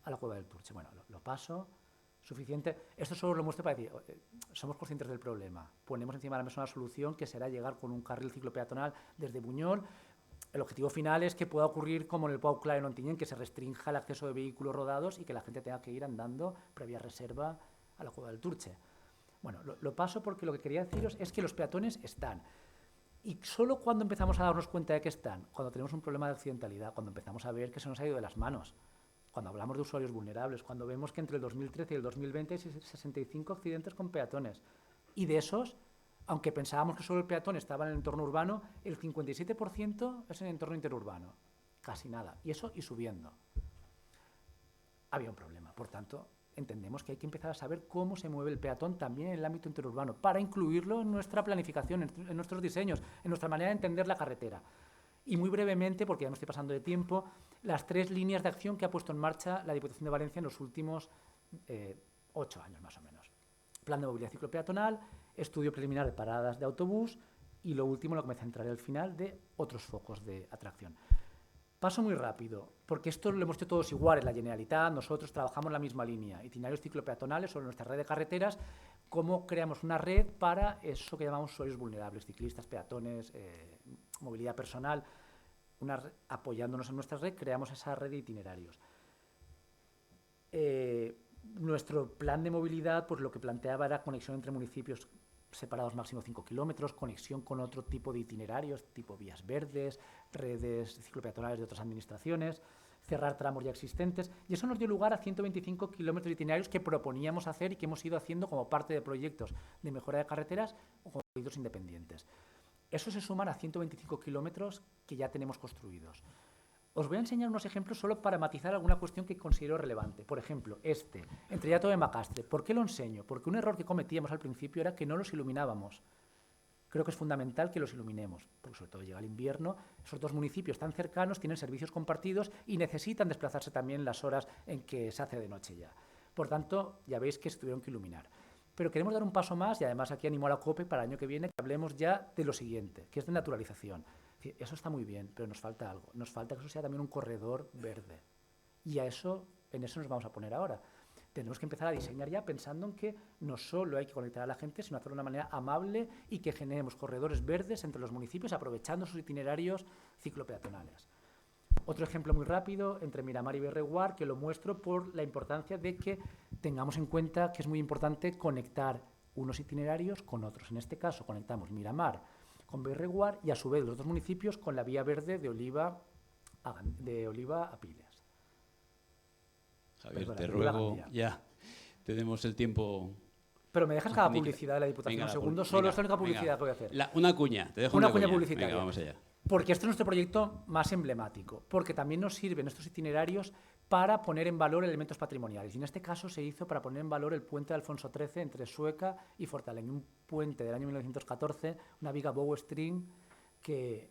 a la Cueva del Turche. Bueno, lo paso, suficiente. Esto solo lo muestro para decir, somos conscientes del problema. Ponemos encima de la mesa una solución que será llegar con un carril ciclopeatonal desde Buñol. El objetivo final es que pueda ocurrir como en el Pau Clar en Ontinyent, que se restrinja el acceso de vehículos rodados y que la gente tenga que ir andando previa reserva a la Cueva del Turche. Bueno, lo paso porque lo que quería deciros es que los peatones están. Y solo cuando empezamos a darnos cuenta de que están, cuando tenemos un problema de accidentalidad, cuando empezamos a ver que se nos ha ido de las manos, cuando hablamos de usuarios vulnerables, cuando vemos que entre el 2013 y el 2020 hay 65 accidentes con peatones. Y de esos, aunque pensábamos que solo el peatón estaba en el entorno urbano, el 57% es en el entorno interurbano. Casi nada. Y eso y subiendo. Había un problema. Por tanto, entendemos que hay que empezar a saber cómo se mueve el peatón también en el ámbito interurbano, para incluirlo en nuestra planificación, en nuestros diseños, en nuestra manera de entender la carretera. Y muy brevemente, porque ya me estoy pasando de tiempo, las 3 líneas de acción que ha puesto en marcha la Diputación de Valencia en los últimos 8 años más o menos. Plan de movilidad ciclopeatonal, estudio preliminar de paradas de autobús y lo último, lo que me centraré al final, de otros focos de atracción. Paso muy rápido, porque esto lo hemos hecho todos iguales, la Generalitat, nosotros trabajamos en la misma línea, itinerarios ciclopeatonales sobre nuestra red de carreteras, cómo creamos una red para eso que llamamos usuarios vulnerables, ciclistas, peatones, movilidad personal, apoyándonos en nuestra red, creamos esa red de itinerarios. Nuestro plan de movilidad, pues lo que planteaba era conexión entre municipios separados máximo 5 kilómetros, conexión con otro tipo de itinerarios, tipo vías verdes, redes ciclopeatonales de otras administraciones, cerrar tramos ya existentes, y eso nos dio lugar a 125 kilómetros de itinerarios que proponíamos hacer y que hemos ido haciendo como parte de proyectos de mejora de carreteras o como proyectos independientes. Eso se suman a 125 kilómetros que ya tenemos construidos. Os voy a enseñar unos ejemplos solo para matizar alguna cuestión que considero relevante. Por ejemplo, entre Llato de Macastre. ¿Por qué lo enseño? Porque un error que cometíamos al principio era que no los iluminábamos. Creo que es fundamental que los iluminemos, porque sobre todo llega el invierno, esos 2 municipios tan cercanos tienen servicios compartidos y necesitan desplazarse también las horas en que se hace de noche ya. Por tanto, ya veis que se tuvieron que iluminar. Pero queremos dar un paso más y además aquí animo a la COPE para el año que viene que hablemos ya de lo siguiente, que es de naturalización. Eso está muy bien, pero nos falta algo. Nos falta que eso sea también un corredor verde. Y en eso nos vamos a poner ahora. Tenemos que empezar a diseñar ya pensando en que no solo hay que conectar a la gente, sino hacerlo de una manera amable y que generemos corredores verdes entre los municipios aprovechando sus itinerarios ciclopeatonales. Otro ejemplo muy rápido, entre Miramar y Berreguar, que lo muestro por la importancia de que tengamos en cuenta que es muy importante conectar unos itinerarios con otros. En este caso conectamos Miramar con Berreguar y a su vez los 2 municipios con la vía verde de Oliva a Piles. Javier, te ruego, ya tenemos el tiempo. Pero me dejas cada publicidad de la Diputación un segundo, solo es la única publicidad que voy a hacer. Una cuña, te dejo una cuña publicitaria. Venga, vamos allá. Porque este es nuestro proyecto más emblemático, porque también nos sirven estos itinerarios para poner en valor elementos patrimoniales. Y en este caso se hizo para poner en valor el puente de Alfonso XIII entre Sueca y Fortaleny, un puente del año 1914, una viga bowstring que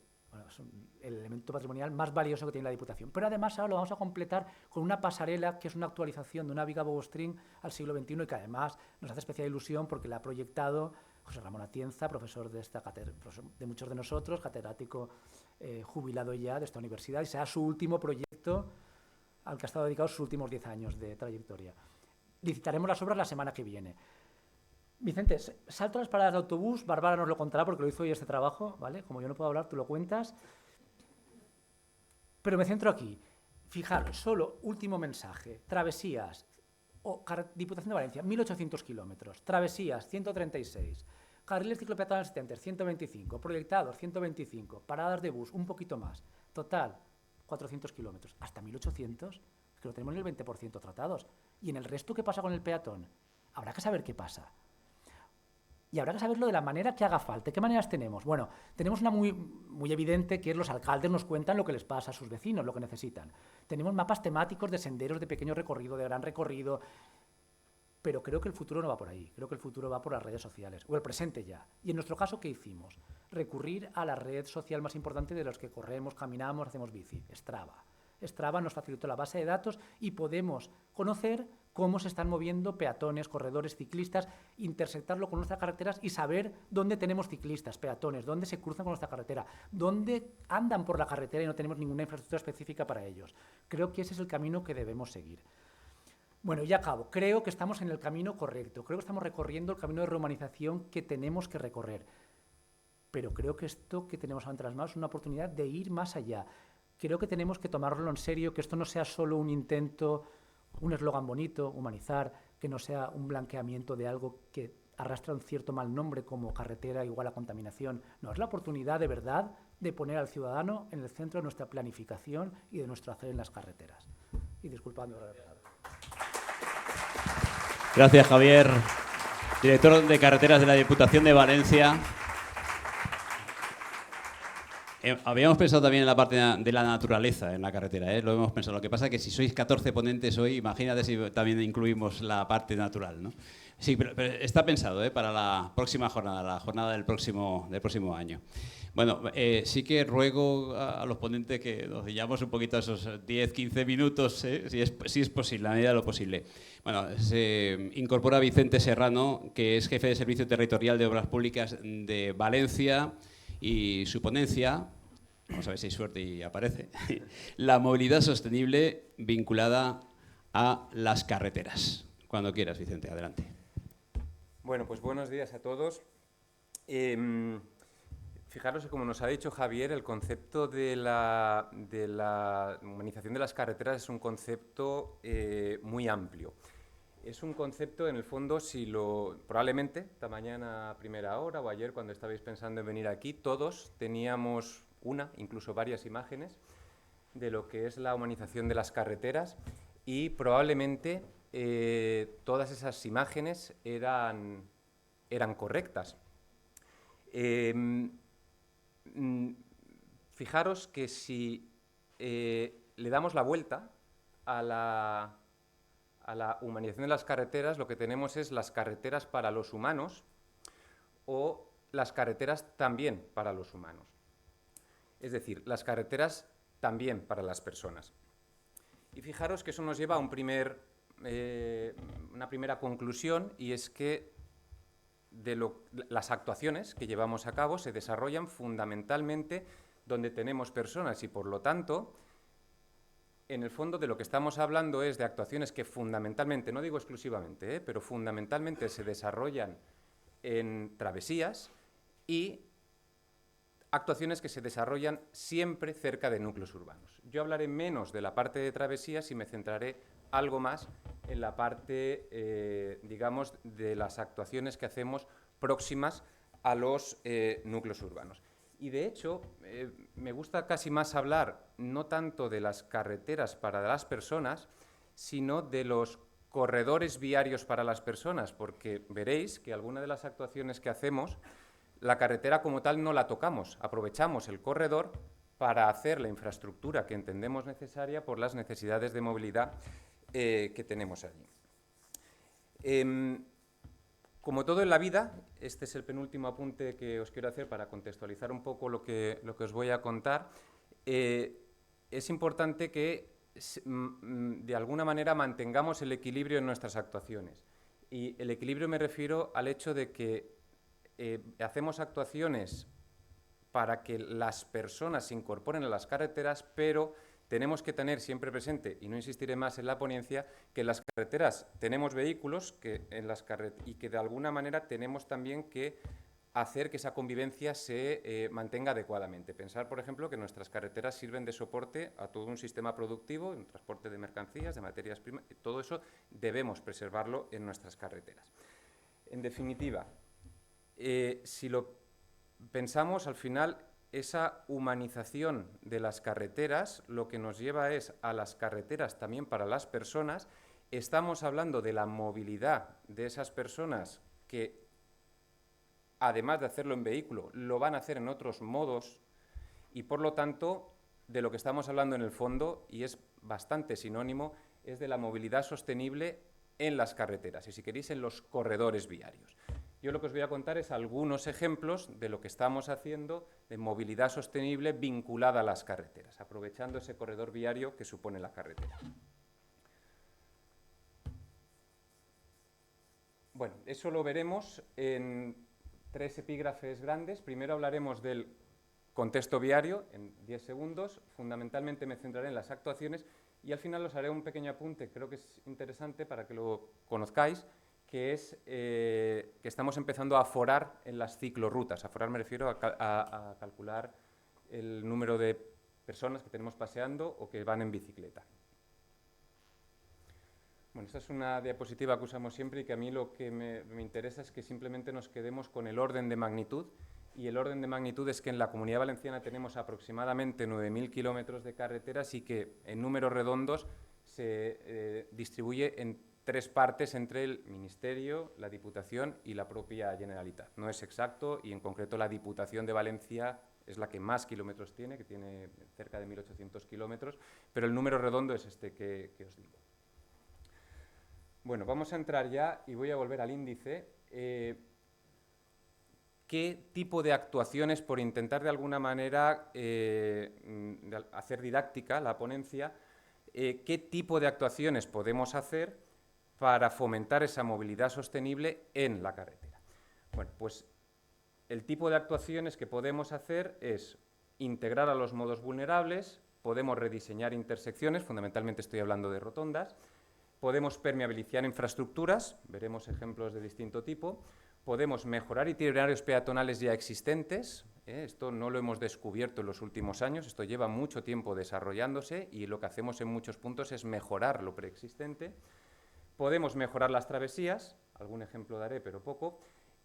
es el elemento patrimonial más valioso que tiene la Diputación. Pero además ahora lo vamos a completar con una pasarela que es una actualización de una viga bowstring al siglo XXI y que además nos hace especial ilusión porque la ha proyectado José Ramón Atienza, profesor de esta cátedra, de muchos de nosotros, catedrático jubilado ya de esta universidad, y será su último proyecto al que ha estado dedicado sus últimos 10 años de trayectoria. Licitaremos las obras la semana que viene. Vicente, salto a las paradas de autobús, Bárbara nos lo contará porque lo hizo hoy este trabajo, ¿vale? Como yo no puedo hablar, tú lo cuentas. Pero me centro aquí. Fijaros, solo último mensaje. Travesías, Diputación de Valencia, 1.800 kilómetros. Travesías, 136. Carriles ciclopeatonales existentes, 125. Proyectados, 125. Paradas de bus, un poquito más. Total, 400 kilómetros. Hasta 1.800, que lo tenemos en el 20% tratados. ¿Y en el resto qué pasa con el peatón? Habrá que saber qué pasa. Y habrá que saberlo de la manera que haga falta. ¿Qué maneras tenemos? Bueno, tenemos una muy evidente, que es los alcaldes nos cuentan lo que les pasa a sus vecinos, lo que necesitan. Tenemos mapas temáticos de senderos de pequeño recorrido, de gran recorrido, pero creo que el futuro no va por ahí. Creo que el futuro va por las redes sociales, o el presente ya. Y en nuestro caso, ¿qué hicimos? Recurrir a la red social más importante de los que corremos, caminamos, hacemos bici, Strava. Strava nos facilitó la base de datos y podemos conocer cómo se están moviendo peatones, corredores, ciclistas, intersectarlo con nuestras carreteras y saber dónde tenemos ciclistas, peatones, dónde se cruzan con nuestra carretera, dónde andan por la carretera y no tenemos ninguna infraestructura específica para ellos. Creo que ese es el camino que debemos seguir. Bueno, ya acabo. Creo que estamos en el camino correcto. Creo que estamos recorriendo el camino de rehumanización que tenemos que recorrer. Pero creo que esto que tenemos ante las manos es una oportunidad de ir más allá. Creo que tenemos que tomárnoslo en serio, que esto no sea solo un intento, un eslogan bonito, humanizar, que no sea un blanqueamiento de algo que arrastra un cierto mal nombre como carretera igual a contaminación. No, es la oportunidad de verdad de poner al ciudadano en el centro de nuestra planificación y de nuestro hacer en las carreteras. Y disculpadme por la palabra. Gracias, Javier, director de Carreteras de la Diputación de Valencia. Habíamos pensado también en la parte de la naturaleza en la carretera, ¿eh? Lo hemos pensado. Lo que pasa es que si sois 14 ponentes hoy, imagínate si también incluimos la parte natural, ¿no? Sí, pero está pensado, ¿eh? Para la próxima jornada, la jornada del próximo año. Bueno, sí que ruego a los ponentes que nos digamos un poquito esos 10, 15 minutos, si es posible, a la medida de lo posible. Bueno, se incorpora Vicente Serrano, que es jefe de Servicio Territorial de Obras Públicas de Valencia, y su ponencia, vamos a ver si hay suerte y aparece, la movilidad sostenible vinculada a las carreteras. Cuando quieras, Vicente, adelante. Bueno, pues buenos días a todos. Fijaros, como nos ha dicho Javier, el concepto de la humanización de las carreteras es un concepto muy amplio. Es un concepto, en el fondo, probablemente, esta mañana a primera hora o ayer cuando estabais pensando en venir aquí, todos teníamos incluso varias imágenes de lo que es la humanización de las carreteras y probablemente todas esas imágenes eran correctas. Fijaros que si le damos la vuelta a la humanización de las carreteras, lo que tenemos es las carreteras para los humanos o las carreteras también para los humanos. Es decir, las carreteras también para las personas. Y fijaros que eso nos lleva a una primera conclusión, y es que las actuaciones que llevamos a cabo se desarrollan fundamentalmente donde tenemos personas y, por lo tanto, en el fondo de lo que estamos hablando es de actuaciones que fundamentalmente, no digo exclusivamente, pero fundamentalmente se desarrollan en travesías y actuaciones que se desarrollan siempre cerca de núcleos urbanos. Yo hablaré menos de la parte de travesías y me centraré algo más en la parte, digamos, de las actuaciones que hacemos próximas a los núcleos urbanos. Y de hecho, me gusta casi más hablar no tanto de las carreteras para las personas, sino de los corredores viarios para las personas, porque veréis que alguna de las actuaciones que hacemos, la carretera como tal no la tocamos, aprovechamos el corredor para hacer la infraestructura que entendemos necesaria por las necesidades de movilidad que tenemos allí. Como todo en la vida, este es el penúltimo apunte que os quiero hacer para contextualizar un poco lo que os voy a contar. Es importante que de alguna manera mantengamos el equilibrio en nuestras actuaciones. Y el equilibrio me refiero al hecho de que hacemos actuaciones para que las personas se incorporen a las carreteras, pero tenemos que tener siempre presente, y no insistiré más en la ponencia, que en las carreteras tenemos vehículos y que de alguna manera tenemos también que hacer que esa convivencia se mantenga adecuadamente. Pensar, por ejemplo, que nuestras carreteras sirven de soporte a todo un sistema productivo, un transporte de mercancías, de materias primas, y todo eso debemos preservarlo en nuestras carreteras. En definitiva, si lo pensamos, al final, esa humanización de las carreteras lo que nos lleva es a las carreteras también para las personas. Estamos hablando de la movilidad de esas personas que, además de hacerlo en vehículo, lo van a hacer en otros modos y, por lo tanto, de lo que estamos hablando en el fondo, y es bastante sinónimo, es de la movilidad sostenible en las carreteras y, si queréis, en los corredores viarios. Yo lo que os voy a contar es algunos ejemplos de lo que estamos haciendo de movilidad sostenible vinculada a las carreteras, aprovechando ese corredor viario que supone la carretera. Bueno, eso lo veremos en 3 epígrafes grandes. Primero hablaremos del contexto viario en 10 segundos. Fundamentalmente me centraré en las actuaciones y al final os haré un pequeño apunte, creo que es interesante para que lo conozcáis, que es que estamos empezando a aforar en las ciclorrutas. Aforar me refiero a calcular el número de personas que tenemos paseando o que van en bicicleta. Bueno, esta es una diapositiva que usamos siempre y que a mí lo que me interesa es que simplemente nos quedemos con el orden de magnitud. Y el orden de magnitud es que en la Comunidad Valenciana tenemos aproximadamente 9.000 kilómetros de carreteras y que en números redondos se distribuye en 3 partes entre el Ministerio, la Diputación y la propia Generalitat. No es exacto y en concreto la Diputación de Valencia es la que más kilómetros tiene, que tiene cerca de 1.800 kilómetros, pero el número redondo es este que os digo. Bueno, vamos a entrar ya y voy a volver al índice. ¿Qué tipo de actuaciones, por intentar de alguna manera hacer didáctica la ponencia, qué tipo de actuaciones podemos hacer para fomentar esa movilidad sostenible en la carretera? Bueno, pues el tipo de actuaciones que podemos hacer es integrar a los modos vulnerables, podemos rediseñar intersecciones, fundamentalmente estoy hablando de rotondas, podemos permeabilizar infraestructuras, veremos ejemplos de distinto tipo, podemos mejorar itinerarios peatonales ya existentes, esto no lo hemos descubierto en los últimos años, esto lleva mucho tiempo desarrollándose y lo que hacemos en muchos puntos es mejorar lo preexistente. Podemos mejorar las travesías, algún ejemplo daré, pero poco,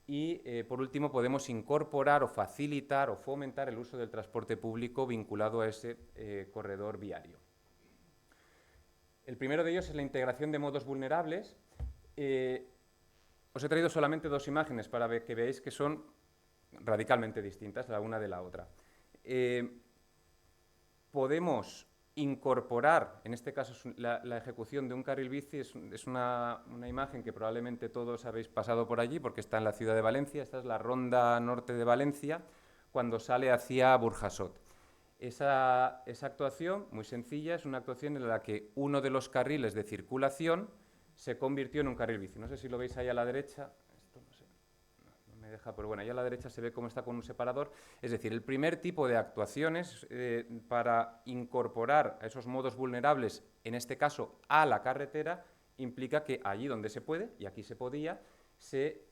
y por último podemos incorporar o facilitar o fomentar el uso del transporte público vinculado a ese corredor viario. El primero de ellos es la integración de modos vulnerables. Os he traído solamente 2 imágenes para que veáis que son radicalmente distintas la una de la otra. Podemos incorporar, en este caso la ejecución de un carril bici, es una imagen que probablemente todos habéis pasado por allí porque está en la ciudad de Valencia. Esta es la ronda norte de Valencia cuando sale hacia Burjasot. Esa actuación, muy sencilla, es una actuación en la que uno de los carriles de circulación se convirtió en un carril bici. No sé si lo veis ahí a la derecha, esto no sé, no me deja, pero bueno, ahí a la derecha se ve cómo está con un separador. Es decir, el primer tipo de actuaciones para incorporar a esos modos vulnerables, en este caso a la carretera, implica que allí donde se puede, y aquí se podía, se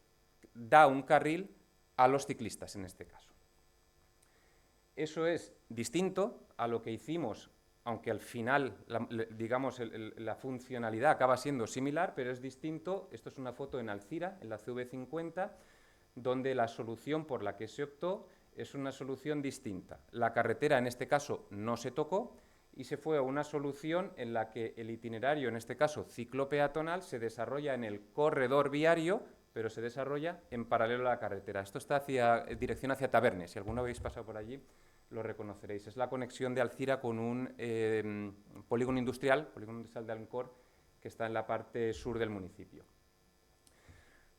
da un carril a los ciclistas en este caso. Eso es distinto a lo que hicimos, aunque al final, digamos, la funcionalidad acaba siendo similar, pero es distinto. Esto es una foto en Alcira, en la CV50, donde la solución por la que se optó es una solución distinta. La carretera, en este caso, no se tocó y se fue a una solución en la que el itinerario, en este caso ciclopeatonal, se desarrolla en el corredor viario, pero se desarrolla en paralelo a la carretera. Esto está dirección hacia Tabernes. Si alguno habéis pasado por allí, lo reconoceréis. Es la conexión de Alcira con un polígono industrial de Alcor, que está en la parte sur del municipio.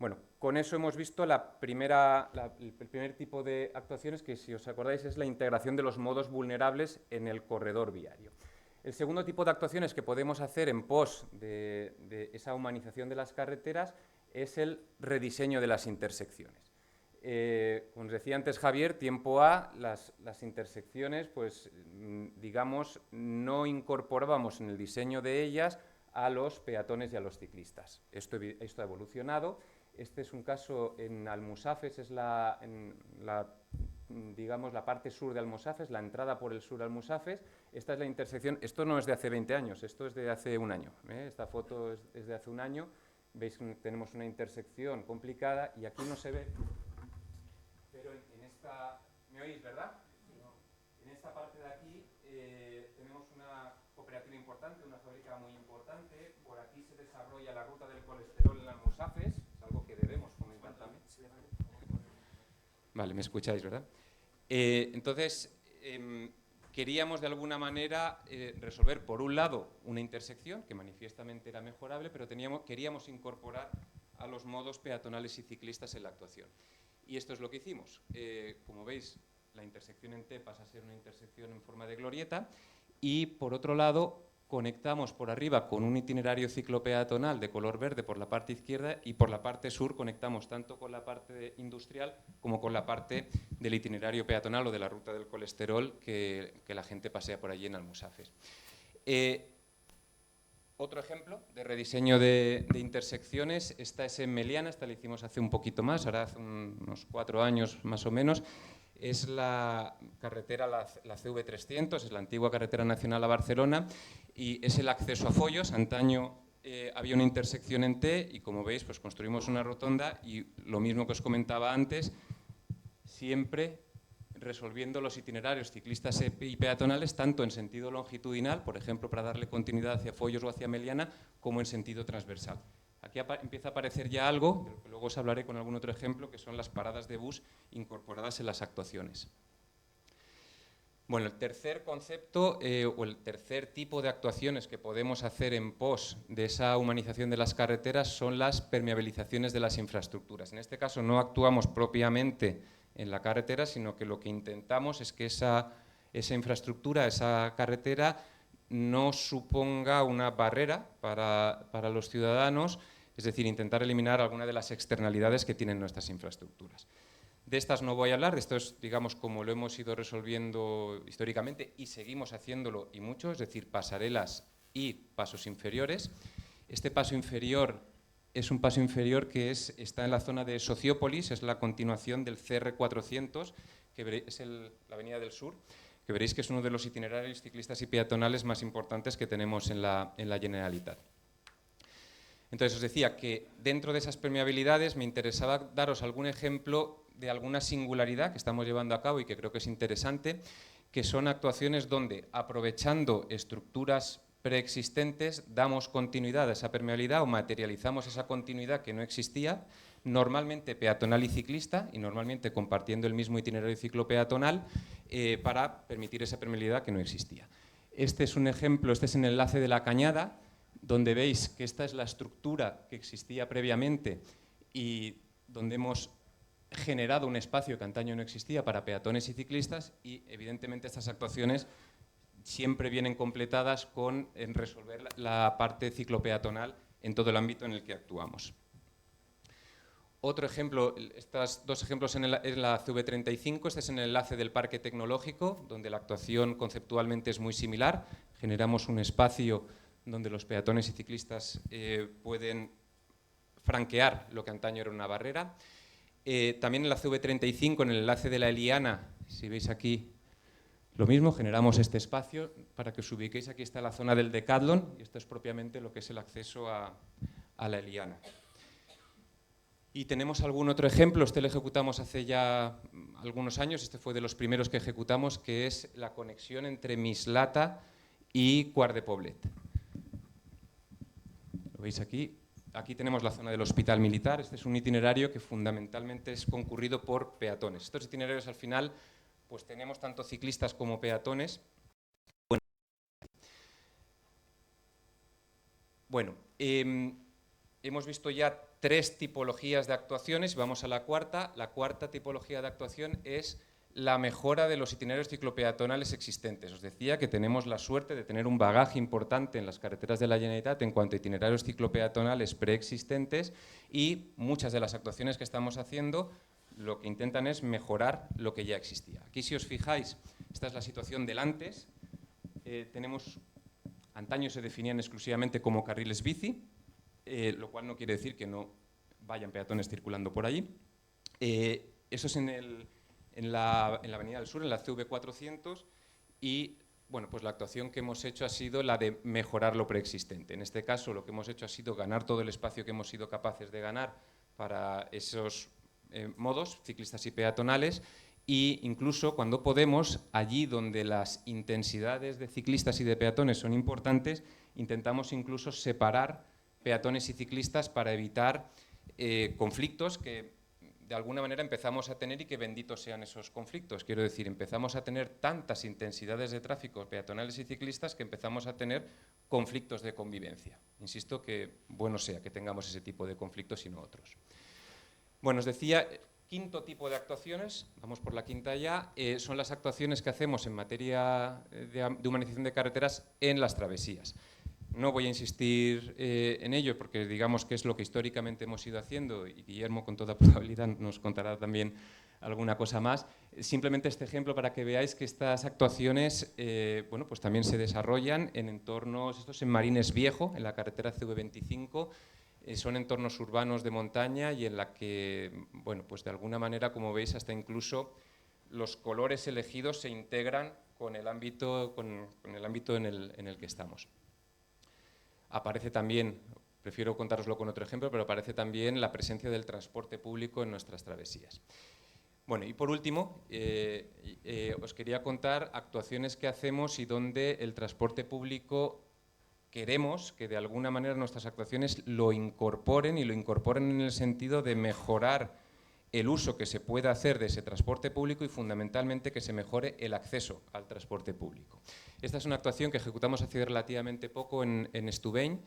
Bueno, con eso hemos visto el primer tipo de actuaciones que, si os acordáis, es la integración de los modos vulnerables en el corredor viario. El segundo tipo de actuaciones que podemos hacer en pos de esa humanización de las carreteras es el rediseño de las intersecciones. Como os decía antes Javier, tiempo A, las intersecciones, pues digamos, no incorporábamos en el diseño de ellas a los peatones y a los ciclistas. Esto ha evolucionado. Este es un caso en Almusafes, es digamos, la parte sur de Almusafes, la entrada por el sur de Almusafes. Esta es la intersección. Esto no es de hace 20 años, esto es de hace un año. Esta foto es de hace un año. Veis que tenemos una intersección complicada y aquí no se ve, pero en esta... ¿Me oís, verdad? En esta parte de aquí tenemos una cooperativa importante, una fábrica muy importante. Por aquí se desarrolla la ruta del colesterol en Almusafes, es algo que debemos fomentar también. Vale, me escucháis, ¿verdad? Entonces, queríamos de alguna manera resolver, por un lado, una intersección que manifiestamente era mejorable, pero queríamos incorporar a los modos peatonales y ciclistas en la actuación. Y esto es lo que hicimos. Como veis, la intersección en T pasa a ser una intersección en forma de glorieta y, por otro lado, conectamos por arriba con un itinerario ciclopeatonal de color verde por la parte izquierda y por la parte sur conectamos tanto con la parte industrial como con la parte del itinerario peatonal o de la ruta del colesterol que la gente pasea por allí en Almusafes. Otro ejemplo de rediseño de intersecciones, esta es en Meliana, esta la hicimos hace un poquito más, ahora hace unos 4 años más o menos. Es la carretera, la CV300, es la antigua carretera nacional a Barcelona y es el acceso a Follos. Antaño había una intersección en T y, como veis, pues construimos una rotonda y lo mismo que os comentaba antes, siempre resolviendo los itinerarios ciclistas y peatonales tanto en sentido longitudinal, por ejemplo, para darle continuidad hacia Follos o hacia Meliana, como en sentido transversal. Aquí empieza a aparecer ya algo, pero luego os hablaré con algún otro ejemplo, que son las paradas de bus incorporadas en las actuaciones. Bueno, el tercer concepto o el tercer tipo de actuaciones que podemos hacer en pos de esa humanización de las carreteras son las permeabilizaciones de las infraestructuras. En este caso no actuamos propiamente en la carretera, sino que lo que intentamos es que esa infraestructura, esa carretera, no suponga una barrera para los ciudadanos, es decir, intentar eliminar alguna de las externalidades que tienen nuestras infraestructuras. De estas no voy a hablar, de esto es, digamos, como lo hemos ido resolviendo históricamente y seguimos haciéndolo y mucho, es decir, pasarelas y pasos inferiores. Este paso inferior es un paso inferior que está en la zona de Sociópolis, es la continuación del CR400, que es la Avenida del Sur, que veréis que es uno de los itinerarios ciclistas y peatonales más importantes que tenemos en la Generalitat. Entonces os decía que dentro de esas permeabilidades me interesaba daros algún ejemplo de alguna singularidad que estamos llevando a cabo y que creo que es interesante, que son actuaciones donde, aprovechando estructuras preexistentes, damos continuidad a esa permeabilidad o materializamos esa continuidad que no existía, normalmente peatonal y ciclista, y normalmente compartiendo el mismo itinerario ciclopeatonal, para permitir esa permeabilidad que no existía. Este es un ejemplo, este es el enlace de la Cañada, donde veis que esta es la estructura que existía previamente y donde hemos generado un espacio que antaño no existía para peatones y ciclistas, y evidentemente estas actuaciones siempre vienen completadas con resolver la parte ciclopeatonal en todo el ámbito en el que actuamos. Otro ejemplo, estos dos ejemplos en la CV35, este es en el enlace del Parque Tecnológico, donde la actuación conceptualmente es muy similar. Generamos un espacio donde los peatones y ciclistas pueden franquear lo que antaño era una barrera. También en la CV35, en el enlace de la Eliana, si veis aquí, lo mismo, generamos este espacio. Para que os ubiquéis, aquí está la zona del Decathlon, y esto es propiamente lo que es el acceso a la Eliana. Y tenemos algún otro ejemplo, este lo ejecutamos hace ya algunos años, este fue de los primeros que ejecutamos, que es la conexión entre Mislata y Quart de Poblet. ¿Lo veis aquí? Aquí tenemos la zona del Hospital Militar. Este es un itinerario que fundamentalmente es concurrido por peatones. Estos itinerarios al final, pues tenemos tanto ciclistas como peatones. Bueno, hemos visto ya 3 tipologías de actuaciones, vamos a la cuarta. La cuarta tipología de actuación es la mejora de los itinerarios ciclopeatonales existentes. Os decía que tenemos la suerte de tener un bagaje importante en las carreteras de la Generalitat en cuanto a itinerarios ciclopeatonales preexistentes, y muchas de las actuaciones que estamos haciendo lo que intentan es mejorar lo que ya existía. Aquí, si os fijáis, esta es la situación del antes. Antaño se definían exclusivamente como carriles bici, lo cual no quiere decir que no vayan peatones circulando por allí. Eso es en la Avenida del Sur, en la CV400, y bueno, pues la actuación que hemos hecho ha sido la de mejorar lo preexistente. En este caso, lo que hemos hecho ha sido ganar todo el espacio que hemos sido capaces de ganar para esos modos ciclistas y peatonales, e incluso cuando podemos, allí donde las intensidades de ciclistas y de peatones son importantes, intentamos incluso separar peatones y ciclistas para evitar conflictos que de alguna manera empezamos a tener, y que benditos sean esos conflictos. Quiero decir, empezamos a tener tantas intensidades de tráfico peatonales y ciclistas que empezamos a tener conflictos de convivencia. Insisto que bueno sea que tengamos ese tipo de conflictos y no otros. Bueno, os decía, quinto tipo de actuaciones, vamos por la quinta ya, son las actuaciones que hacemos en materia de humanización de carreteras en las travesías. No voy a insistir en ello porque digamos que es lo que históricamente hemos ido haciendo, y Guillermo con toda probabilidad nos contará también alguna cosa más. Simplemente este ejemplo para que veáis que estas actuaciones bueno, pues también se desarrollan en entornos, estos en Marines Viejo, en la carretera CV25, son entornos urbanos de montaña y en la que, bueno, pues de alguna manera, como veis, hasta incluso los colores elegidos se integran con el ámbito en el que estamos. aparece también, prefiero contároslo con otro ejemplo, pero aparece también la presencia del transporte público en nuestras travesías. Bueno, y por último, os quería contar actuaciones que hacemos y donde el transporte público queremos que de alguna manera nuestras actuaciones lo incorporen, y lo incorporen en el sentido de mejorar el uso que se pueda hacer de ese transporte público y fundamentalmente que se mejore el acceso al transporte público. Esta es una actuación que ejecutamos hace relativamente poco en Estuveñ.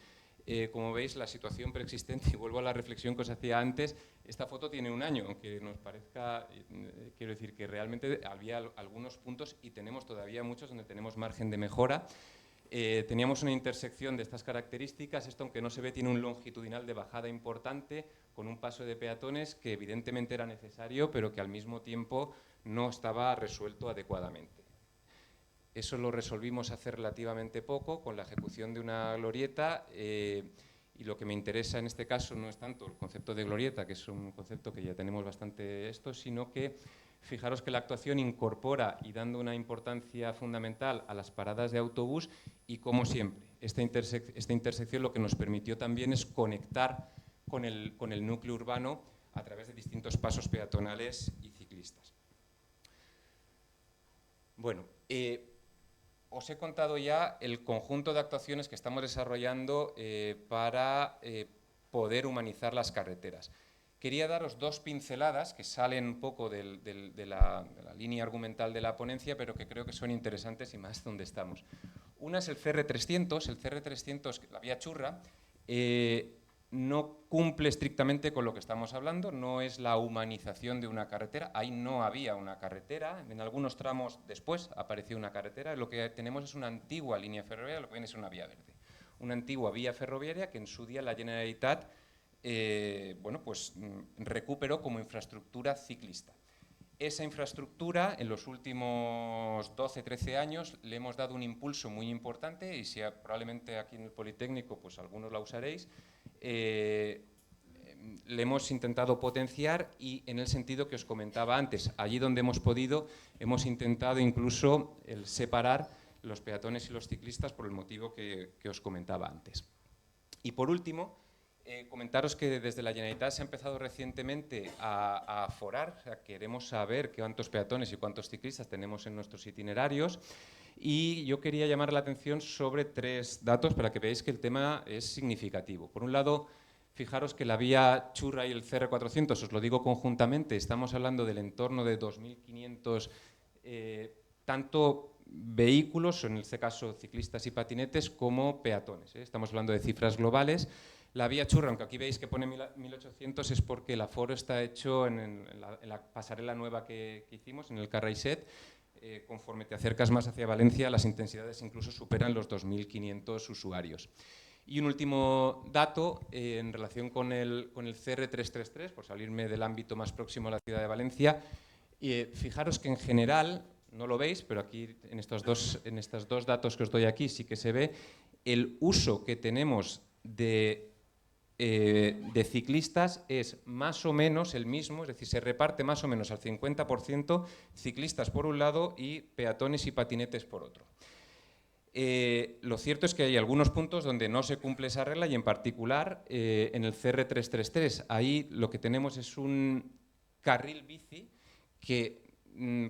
Como veis, la situación preexistente, y vuelvo a la reflexión que os hacía antes, esta foto tiene un año, aunque nos parezca, quiero decir que realmente había algunos puntos y tenemos todavía muchos donde tenemos margen de mejora. Teníamos una intersección de estas características. Esto, aunque no se ve, tiene un longitudinal de bajada importante, con un paso de peatones que evidentemente era necesario, pero que al mismo tiempo no estaba resuelto adecuadamente. Eso lo resolvimos hace relativamente poco con la ejecución de una glorieta, y lo que me interesa en este caso no es tanto el concepto de glorieta, que es un concepto que ya tenemos bastante sino que fijaros que la actuación incorpora, y dando una importancia fundamental, a las paradas de autobús, y como siempre, esta intersección lo que nos permitió también es conectar con el núcleo urbano a través de distintos pasos peatonales y ciclistas. Bueno, os he contado ya el conjunto de actuaciones que estamos desarrollando para poder humanizar las carreteras. Quería daros dos pinceladas que salen un poco de la línea argumental de la ponencia, pero que creo que son interesantes y más donde estamos. Una es el CR300. El CR300, la vía Churra, no cumple estrictamente con lo que estamos hablando, no es la humanización de una carretera. Ahí no había una carretera, en algunos tramos después apareció una carretera. Lo que tenemos es una antigua línea ferroviaria, lo que viene es una vía verde. Una antigua vía ferroviaria que en su día la Generalitat recuperó como infraestructura ciclista. Esa infraestructura, en los últimos 12-13 años, le hemos dado un impulso muy importante, y si probablemente aquí en el Politécnico pues algunos la usaréis. Le hemos intentado potenciar, y en el sentido que os comentaba antes, allí donde hemos podido, hemos intentado incluso separar los peatones y los ciclistas por el motivo que os comentaba antes. Y por último, comentaros que desde la Generalitat se ha empezado recientemente a aforar, o sea, queremos saber cuántos peatones y cuántos ciclistas tenemos en nuestros itinerarios, y yo quería llamar la atención sobre tres datos para que veáis que el tema es significativo. Por un lado, fijaros que la vía Churra y el CR400, os lo digo conjuntamente, estamos hablando del entorno de 2.500 tanto vehículos, en este caso ciclistas y patinetes, como peatones. Estamos hablando de cifras globales. La vía Churra, aunque aquí veis que pone 1.800, es porque el aforo está hecho en la pasarela nueva que hicimos, en el Carraiset. Conforme te acercas más hacia Valencia, las intensidades incluso superan los 2.500 usuarios. Y un último dato en relación con el CR333, por salirme del ámbito más próximo a la ciudad de Valencia. Fijaros que en general, no lo veis, pero aquí en estos dos datos que os doy aquí sí que se ve el uso que tenemos de ciclistas es más o menos el mismo, es decir, se reparte más o menos al 50% ciclistas por un lado y peatones y patinetes por otro. Lo cierto es que hay algunos puntos donde no se cumple esa regla, y en particular en el CR333. Ahí lo que tenemos es un carril bici que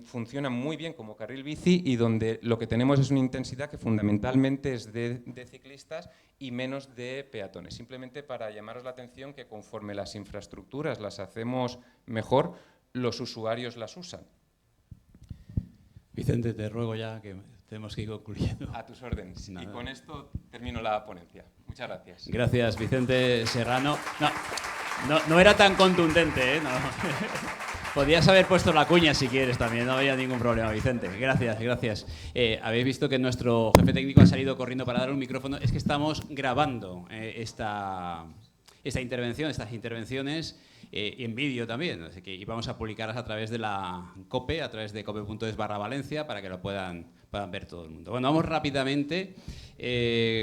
funciona muy bien como carril bici, y donde lo que tenemos es una intensidad que fundamentalmente es de ciclistas y menos de peatones. Simplemente para llamaros la atención que conforme las infraestructuras las hacemos mejor, los usuarios las usan. Vicente, te ruego ya que tenemos que ir concluyendo. A tus órdenes. Nada. Y con esto termino la ponencia. Muchas gracias. Gracias, Vicente Serrano. No era tan contundente, ¿eh? No. Podías haber puesto la cuña si quieres también, no había ningún problema, Vicente. Gracias, gracias. Habéis visto que nuestro jefe técnico ha salido corriendo para dar un micrófono. Es que estamos grabando esta intervención, estas intervenciones, y en vídeo también. Así que vamos a publicarlas a través de la COPE, a través de cope.es/Valencia, para que lo puedan ver todo el mundo. Bueno, vamos rápidamente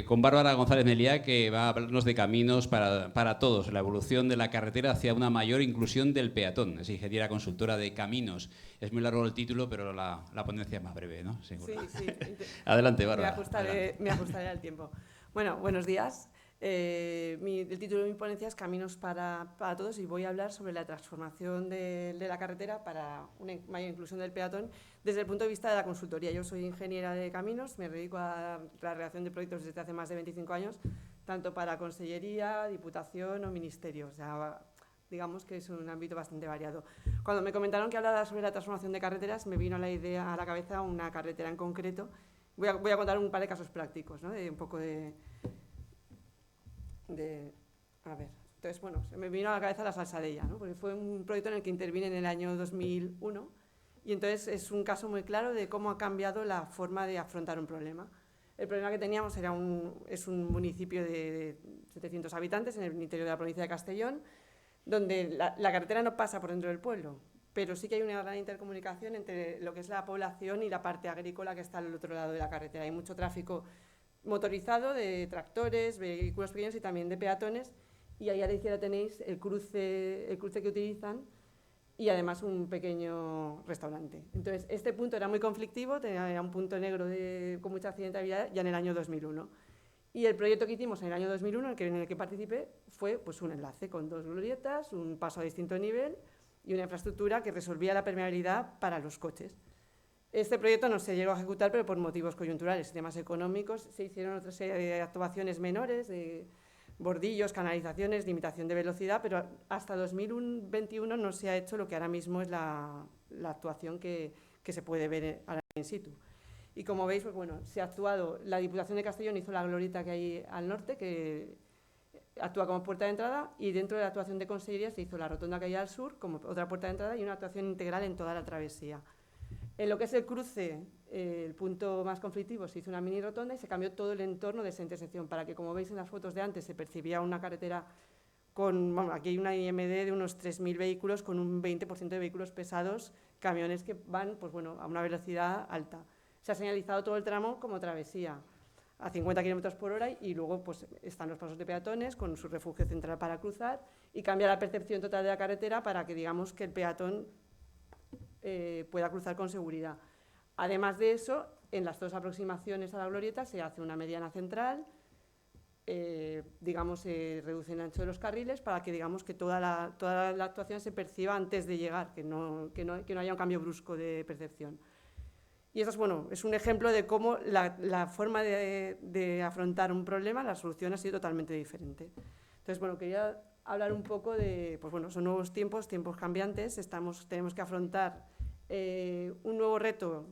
con Bárbara González Meliá, que va a hablarnos de caminos para todos, la evolución de la carretera hacia una mayor inclusión del peatón. Es ingeniera consultora de caminos. Es muy largo el título, pero la ponencia es más breve, ¿no? Seguro. Sí. Adelante, Bárbara. Me ajustaré al tiempo. Bueno, buenos días. El título de mi ponencia es Caminos para Todos y voy a hablar sobre la transformación de la carretera para una mayor inclusión del peatón desde el punto de vista de la consultoría. Yo soy ingeniera de caminos, me dedico a la redacción de proyectos desde hace más de 25 años, tanto para Consellería, Diputación o Ministerio. O sea, digamos que es un ámbito bastante variado. Cuando me comentaron que hablara sobre la transformación de carreteras, me vino a la cabeza una carretera en concreto. Voy a contar un par de casos prácticos, ¿no? De un poco a ver, entonces, bueno, se me vino a la cabeza la Salsadella, ¿no? Porque fue un proyecto en el que intervine en el año 2001 y entonces es un caso muy claro de cómo ha cambiado la forma de afrontar un problema. El problema que teníamos es un municipio de 700 habitantes en el interior de la provincia de Castellón, donde la carretera no pasa por dentro del pueblo, pero sí que hay una gran intercomunicación entre lo que es la población y la parte agrícola que está al otro lado de la carretera. Hay mucho tráfico motorizado de tractores, vehículos pequeños y también de peatones, y ahí a la izquierda tenéis el cruce que utilizan y además un pequeño restaurante. Entonces, este punto era muy conflictivo, era un punto negro con mucha accidentalidad ya en el año 2001. Y el proyecto que hicimos en el año 2001, en el que participé, fue pues, un enlace con 2 glorietas, un paso a distinto nivel y una infraestructura que resolvía la permeabilidad para los coches. Este proyecto no se llegó a ejecutar, pero por motivos coyunturales, temas económicos, se hicieron otra serie de actuaciones menores, de bordillos, canalizaciones, limitación de velocidad, pero hasta 2021 no se ha hecho lo que ahora mismo es la actuación que se puede ver ahora in situ. Y como veis, pues bueno, se ha actuado, la Diputación de Castellón hizo la glorieta que hay al norte, que actúa como puerta de entrada, y dentro de la actuación de Consellería se hizo la rotonda que hay al sur como otra puerta de entrada y una actuación integral en toda la travesía. En lo que es el cruce, el punto más conflictivo, se hizo una mini rotonda y se cambió todo el entorno de esa intersección para que, como veis en las fotos de antes, se percibía una carretera con, bueno, aquí hay una IMD de unos 3.000 vehículos con un 20% de vehículos pesados, camiones que van pues, bueno, a una velocidad alta. Se ha señalizado todo el tramo como travesía a 50 km por hora y luego pues, están los pasos de peatones con su refugio central para cruzar y cambia la percepción total de la carretera para que digamos que el peatón pueda cruzar con seguridad. Además de eso, en las 2 aproximaciones a la glorieta se hace una mediana central, digamos, se reduce el ancho de los carriles para que digamos que toda la actuación se perciba antes de llegar, que no haya un cambio brusco de percepción. Y eso es, bueno, es un ejemplo de cómo la forma de afrontar un problema, la solución ha sido totalmente diferente. Entonces, bueno, quería hablar un poco de, pues bueno, son nuevos tiempos cambiantes, tenemos que afrontar un nuevo reto,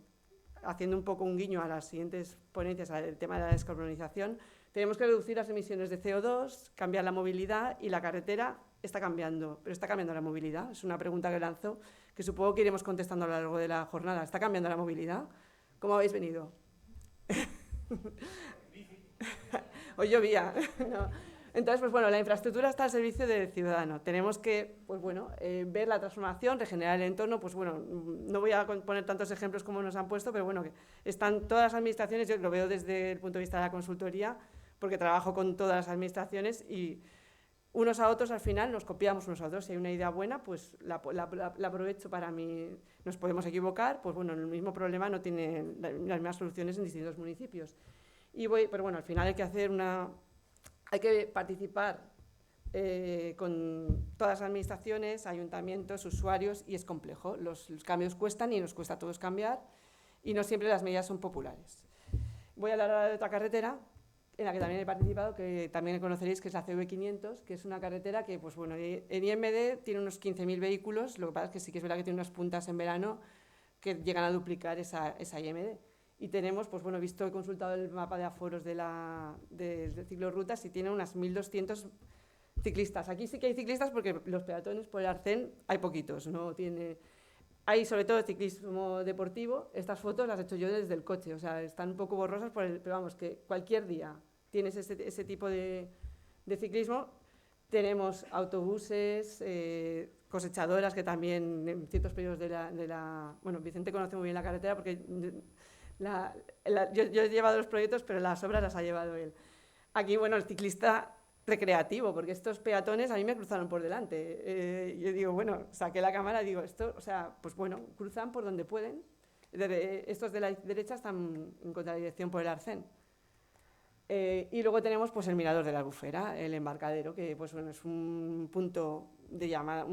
haciendo un poco un guiño a las siguientes ponencias, al tema de la descarbonización. Tenemos que reducir las emisiones de CO2, cambiar la movilidad y la carretera está cambiando, pero ¿está cambiando la movilidad? Es una pregunta que lanzo, que supongo que iremos contestando a lo largo de la jornada. ¿Está cambiando la movilidad? ¿Cómo habéis venido? Hoy llovía. No. Entonces, pues bueno, la infraestructura está al servicio del ciudadano. Tenemos que, pues bueno, ver la transformación, regenerar el entorno. Pues bueno, no voy a poner tantos ejemplos como nos han puesto, pero bueno, que están todas las administraciones, yo lo veo desde el punto de vista de la consultoría, porque trabajo con todas las administraciones y unos a otros al final nos copiamos unos a otros. Si hay una idea buena, pues la aprovecho para mí. Nos podemos equivocar, pues bueno, el mismo problema no tiene las mismas soluciones en distintos municipios. Pero bueno, al final hay que participar con todas las administraciones, ayuntamientos, usuarios, y es complejo. Los cambios cuestan y nos cuesta a todos cambiar, y no siempre las medidas son populares. Voy a hablar ahora de otra carretera en la que también he participado, que también conoceréis, que es la CV500, que es una carretera que, pues bueno, en IMD tiene unos 15.000 vehículos, lo que pasa es que sí que es verdad que tiene unas puntas en verano que llegan a duplicar esa IMD. Y tenemos, pues bueno, he consultado el mapa de aforos de ciclorrutas y tiene unas 1.200 ciclistas. Aquí sí que hay ciclistas porque los peatones por el arcén hay poquitos, hay sobre todo ciclismo deportivo. Estas fotos las he hecho yo desde el coche, o sea, están un poco borrosas, pero vamos, que cualquier día tienes ese tipo de ciclismo. Tenemos autobuses, cosechadoras que también en ciertos periodos bueno, Vicente conoce muy bien la carretera porque yo he llevado los proyectos, pero las obras las ha llevado él. Aquí, bueno, el ciclista recreativo, porque estos peatones a mí me cruzaron por delante. Yo digo, bueno, saqué la cámara y digo, esto, o sea, pues bueno, cruzan por donde pueden. Estos de la derecha están en contradirección por el arcén. Y luego tenemos pues, el mirador de la Albufera, el embarcadero, que pues, bueno, es un punto de llamada,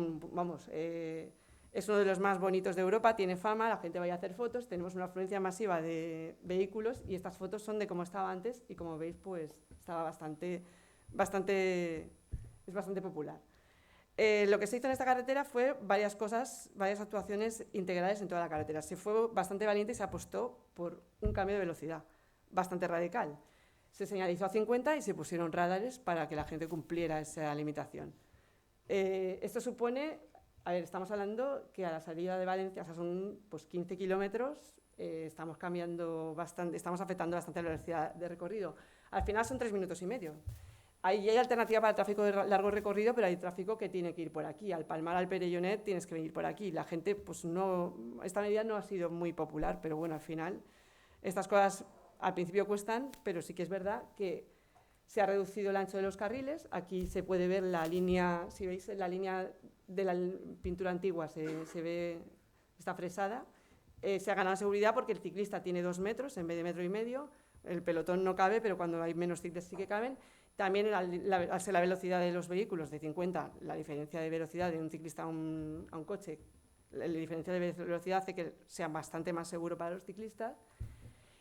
es uno de los más bonitos de Europa, tiene fama, la gente va a hacer fotos, tenemos una afluencia masiva de vehículos y estas fotos son de cómo estaba antes y como veis pues estaba es bastante popular. Lo que se hizo en esta carretera fue varias actuaciones integrales en toda la carretera. Se fue bastante valiente y se apostó por un cambio de velocidad bastante radical. Se señalizó a 50 y se pusieron radares para que la gente cumpliera esa limitación. Esto supone, a ver, estamos hablando que a la salida de Valencia, o sea, son pues, 15 kilómetros, estamos afectando bastante la velocidad de recorrido. Al final son 3 minutos y medio. Hay alternativa para el tráfico de largo recorrido, pero hay tráfico que tiene que ir por aquí. Al Palmar, al Perellonet, tienes que venir por aquí. La gente, pues esta medida no ha sido muy popular, pero bueno, al final estas cosas al principio cuestan, pero sí que es verdad que se ha reducido el ancho de los carriles. Aquí se puede ver la línea, si veis la línea de la pintura antigua se ve, está fresada. Se ha ganado seguridad porque el ciclista tiene 2 metros en vez de 1,5 metros. El pelotón no cabe, pero cuando hay menos ciclistas sí que caben. También al ser la velocidad de los vehículos de 50, la diferencia de velocidad de un ciclista a un coche, la diferencia de velocidad hace que sea bastante más seguro para los ciclistas.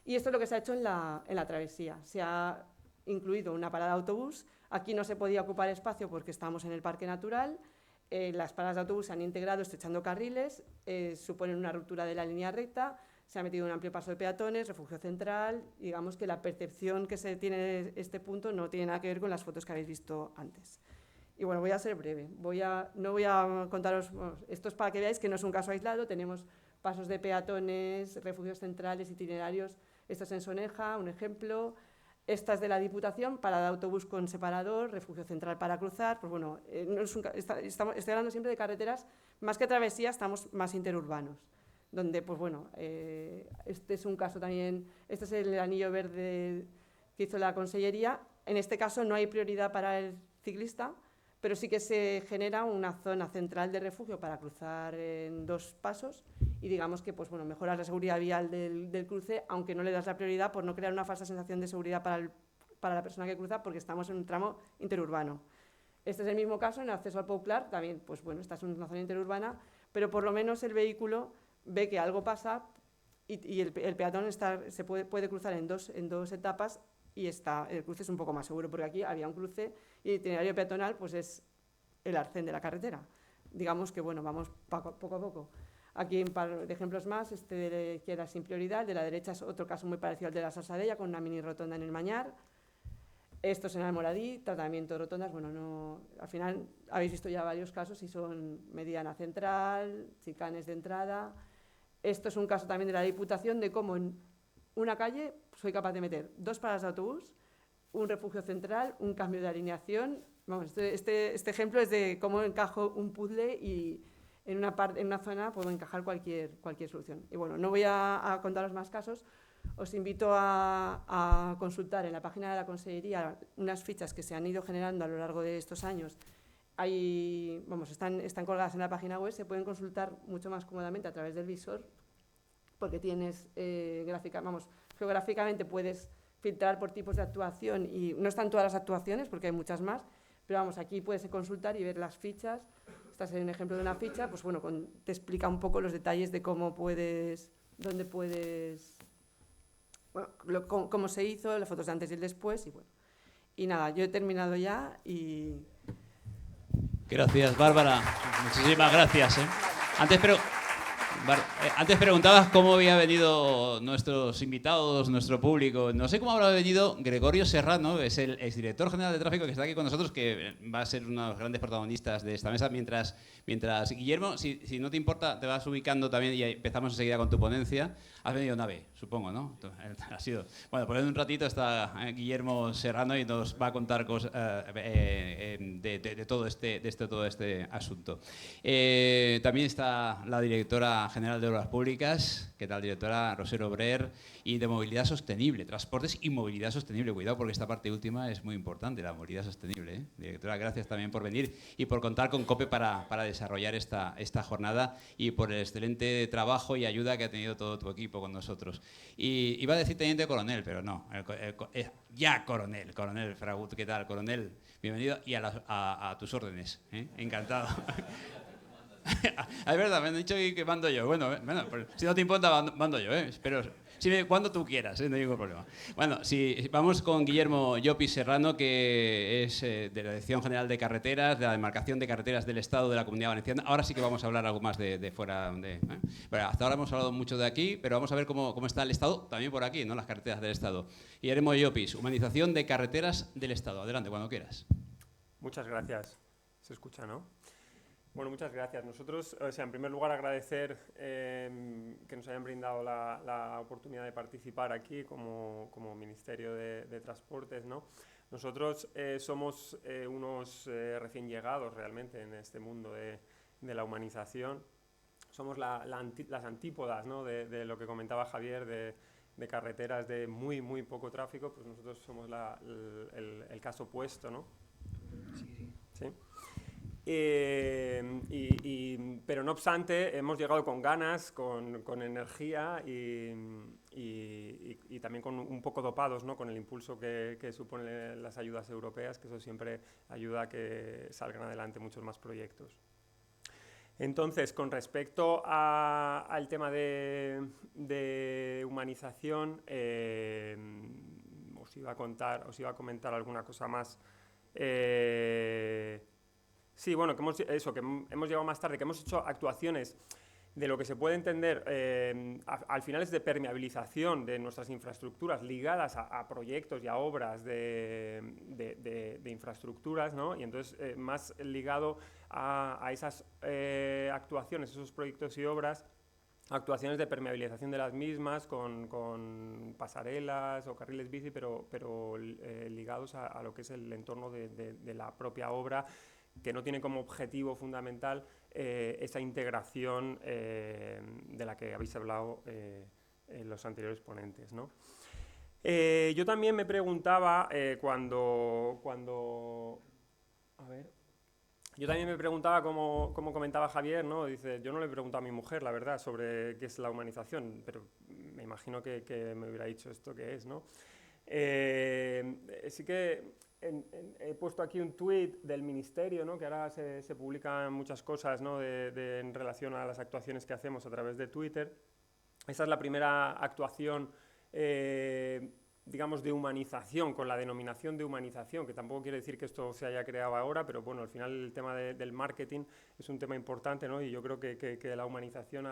Y esto es lo que se ha hecho en la travesía. Se ha incluido una parada de autobús. Aquí no se podía ocupar espacio porque estamos en el parque natural. Las paradas de autobús se han integrado estrechando carriles, suponen una ruptura de la línea recta. Se ha metido un amplio paso de peatones, refugio central. Digamos que la percepción que se tiene de este punto no tiene nada que ver con las fotos que habéis visto antes. Y bueno, voy a ser breve. No voy a contaros, esto es para que veáis que no es un caso aislado. Tenemos pasos de peatones, refugios centrales, itinerarios. Esto es en Soneja, un ejemplo. Esta es de la Diputación, parada de autobús con separador, refugio central para cruzar. Pues bueno, estoy hablando siempre de carreteras, más que travesía, estamos más interurbanos. Donde, pues bueno, este es un caso también, este es el anillo verde que hizo la Consellería. En este caso no hay prioridad para el ciclista, pero sí que se genera una zona central de refugio para cruzar en 2 pasos y digamos que, pues bueno, mejoras la seguridad vial del cruce, aunque no le das la prioridad por no crear una falsa sensación de seguridad para la persona que cruza, porque estamos en un tramo interurbano. Este es el mismo caso en el acceso al Pouklar, también, pues bueno, esta es una zona interurbana, pero por lo menos el vehículo ve que algo pasa y el peatón se puede cruzar en dos etapas y el cruce es un poco más seguro, porque aquí había un cruce y el itinerario peatonal pues es el arcén de la carretera. Digamos que bueno, vamos poco a poco. Aquí un par de ejemplos más, este de la izquierda sin prioridad, el de la derecha es otro caso muy parecido al de la Salsadella, con una mini rotonda en el Mañar. Esto es en Almoradí, tratamiento de rotondas, bueno, al final habéis visto ya varios casos y son mediana central, chicanes de entrada. Esto es un caso también de la Diputación de cómo en una calle soy capaz de meter 2 paradas de autobús, un refugio central, un cambio de alineación. Vamos, este ejemplo es de cómo encajo un puzzle y en una zona puedo encajar cualquier solución. Y bueno, no voy a contaros más casos. Os invito a consultar en la página de la Consellería unas fichas que se han ido generando a lo largo de estos años. Están colgadas en la página web, se pueden consultar mucho más cómodamente a través del visor, porque tienes geográficamente puedes filtrar por tipos de actuación y no están todas las actuaciones porque hay muchas más, pero vamos, aquí puedes consultar y ver las fichas. Este es un ejemplo de una ficha, pues bueno, te explica un poco los detalles de cómo dónde puedes, bueno, cómo se hizo, las fotos de antes y el después y bueno. Y nada, yo he terminado ya y... Gracias, Bárbara. Muchísimas gracias. Antes preguntabas cómo había venido nuestros invitados, nuestro público. No sé cómo habrá venido Gregorio Serrano, que es el exdirector general de tráfico que está aquí con nosotros, que va a ser uno de los grandes protagonistas de esta mesa. Mientras Guillermo, si no te importa, te vas ubicando también y empezamos enseguida con tu ponencia. Has venido en AVE, supongo, ¿no? Ha sido. Bueno, pues en un ratito está Guillermo Serrano y nos va a contar cosas de todo este asunto. También está la directora general General de Obras Públicas. ¿Qué tal, directora? Rosero Brer. Y de Movilidad Sostenible, Transportes y Movilidad Sostenible. Cuidado, porque esta parte última es muy importante, la movilidad sostenible, ¿eh? Directora, gracias también por venir y por contar con COPE para desarrollar esta jornada y por el excelente trabajo y ayuda que ha tenido todo tu equipo con nosotros. Y iba a decir teniente coronel, pero no, ya coronel. Coronel Fragut, ¿qué tal, coronel? Bienvenido y a tus órdenes, ¿eh? Encantado. Es verdad, me han dicho que mando yo. Bueno, pues, si no te importa, mando yo, ¿eh? Pero cuando tú quieras, ¿eh? No hay ningún problema. Bueno, vamos con Guillermo Llopis Serrano, que es de la Dirección General de Carreteras, de la Demarcación de Carreteras del Estado de la Comunidad Valenciana. Ahora sí que vamos a hablar algo más de fuera. Bueno, hasta ahora hemos hablado mucho de aquí, pero vamos a ver cómo está el Estado, también por aquí, ¿no? Las carreteras del Estado. Guillermo Llopis, Humanización de Carreteras del Estado. Adelante, cuando quieras. Muchas gracias. ¿Se escucha, no? Bueno, muchas gracias. Nosotros, en primer lugar, agradecer que nos hayan brindado la oportunidad de participar aquí como Ministerio de Transportes, ¿no? Nosotros somos unos recién llegados realmente en este mundo de la humanización. Somos las antípodas, ¿no? de lo que comentaba Javier, de carreteras de muy, muy poco tráfico, pues nosotros somos el caso opuesto, ¿no? Sí. Pero no obstante, hemos llegado con ganas, con energía y también con un poco dopados, ¿no? Con el impulso que suponen las ayudas europeas, que eso siempre ayuda a que salgan adelante muchos más proyectos. Entonces, con respecto al tema de humanización, os iba a comentar alguna cosa más. Sí, bueno, que hemos llegado más tarde, que hemos hecho actuaciones de lo que se puede entender, al final es de permeabilización de nuestras infraestructuras ligadas a proyectos y a obras de infraestructuras, ¿no? Y entonces más ligado a esas actuaciones, esos proyectos y obras, actuaciones de permeabilización de las mismas con pasarelas o carriles bici, pero ligados a lo que es el entorno de la propia obra, que no tiene como objetivo fundamental esa integración de la que habéis hablado los anteriores ponentes, ¿no? Yo también me preguntaba como comentaba Javier, ¿no? Dice, yo no le he preguntado a mi mujer, la verdad, sobre qué es la humanización, pero me imagino que me hubiera dicho esto que es, ¿no? Sí que he puesto aquí un tuit del Ministerio, ¿no? Que ahora se publican muchas cosas, ¿no? en relación a las actuaciones que hacemos a través de Twitter. Esa es la primera actuación, digamos, de humanización, con la denominación de humanización, que tampoco quiere decir que esto se haya creado ahora, pero bueno, al final el tema del marketing es un tema importante, ¿no? Y yo creo que la humanización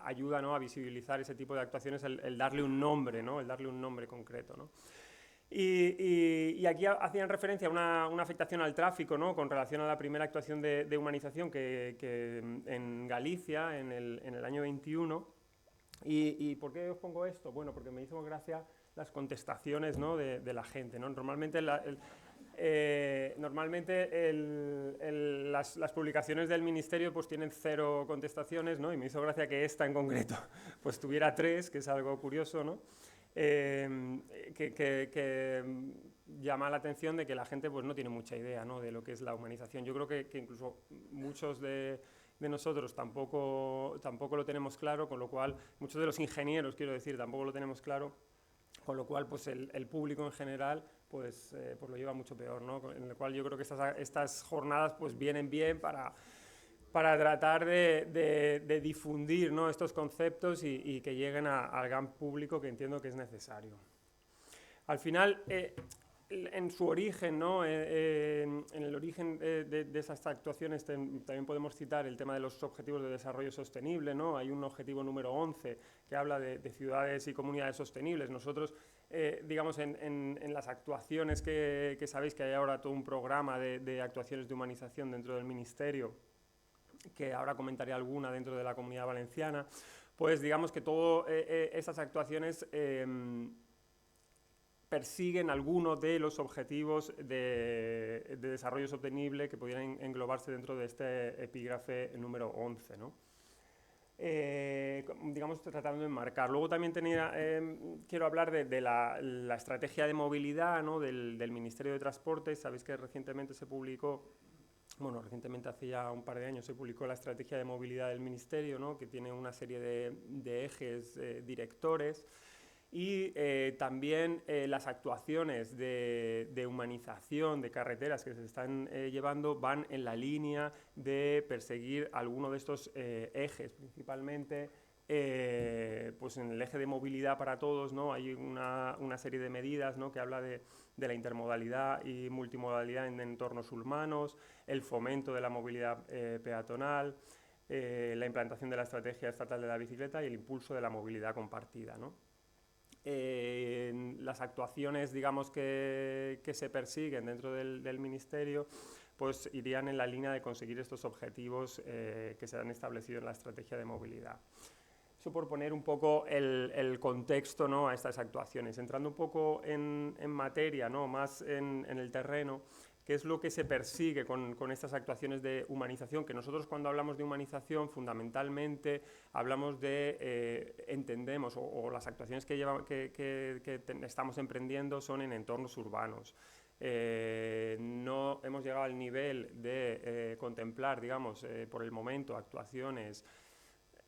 ayuda, ¿no? A visibilizar ese tipo de actuaciones, el darle un nombre, ¿no? El darle un nombre concreto, ¿no? Y aquí hacían referencia a una afectación al tráfico, ¿no? Con relación a la primera actuación de humanización que en Galicia, en el año 21. ¿Y por qué os pongo esto? Bueno, porque me hizo gracia las contestaciones, ¿no? de la gente, ¿no? Normalmente las publicaciones del Ministerio pues tienen 0 contestaciones, ¿no? Y me hizo gracia que esta en concreto pues tuviera 3, que es algo curioso, ¿no? Que llama la atención de que la gente pues no tiene mucha idea, ¿no? De lo que es la humanización. Yo creo que incluso muchos de nosotros tampoco lo tenemos claro, con lo cual, muchos de los ingenieros, quiero decir, tampoco lo tenemos claro, con lo cual pues el público en general pues lo lleva mucho peor, ¿no? En lo cual yo creo que estas jornadas pues vienen bien para tratar de difundir, ¿no? Estos conceptos y que lleguen al gran público, que entiendo que es necesario. Al final, en su origen, ¿no? En el origen de esas actuaciones también podemos citar el tema de los Objetivos de Desarrollo Sostenible, ¿no? Hay un objetivo número 11 que habla de ciudades y comunidades sostenibles. Nosotros, digamos, en las actuaciones que sabéis que hay ahora todo un programa de actuaciones de humanización dentro del Ministerio, que ahora comentaré alguna dentro de la Comunidad Valenciana, pues digamos que todas esas actuaciones persiguen algunos de los objetivos de desarrollo sostenible que pudieran englobarse dentro de este epígrafe número 11, ¿no? digamos, tratando de enmarcar. Luego también quiero hablar de la estrategia de movilidad, ¿no?, del Ministerio de Transportes. Sabéis que recientemente se publicó, bueno, recientemente hace ya un par de años se publicó la estrategia de movilidad del Ministerio, ¿no?, que tiene una serie de ejes directores. Y también las actuaciones de humanización de carreteras que se están llevando van en la línea de perseguir alguno de estos ejes, principalmente pues en el eje de movilidad para todos, ¿no? Hay una serie de medidas, ¿no?, que habla de la intermodalidad y multimodalidad en entornos urbanos, el fomento de la movilidad peatonal, la implantación de la estrategia estatal de la bicicleta y el impulso de la movilidad compartida, ¿no? Las actuaciones, digamos, que se persiguen dentro del Ministerio, pues irían en la línea de conseguir estos objetivos que se han establecido en la estrategia de movilidad. Eso por poner un poco el contexto, ¿no?, a estas actuaciones. Entrando un poco en materia, ¿no?, más en el terreno, ¿qué es lo que se persigue con estas actuaciones de humanización? Que nosotros, cuando hablamos de humanización, fundamentalmente hablamos de, entendemos, o las actuaciones que estamos emprendiendo son en entornos urbanos. No hemos llegado al nivel de contemplar, digamos, por el momento, actuaciones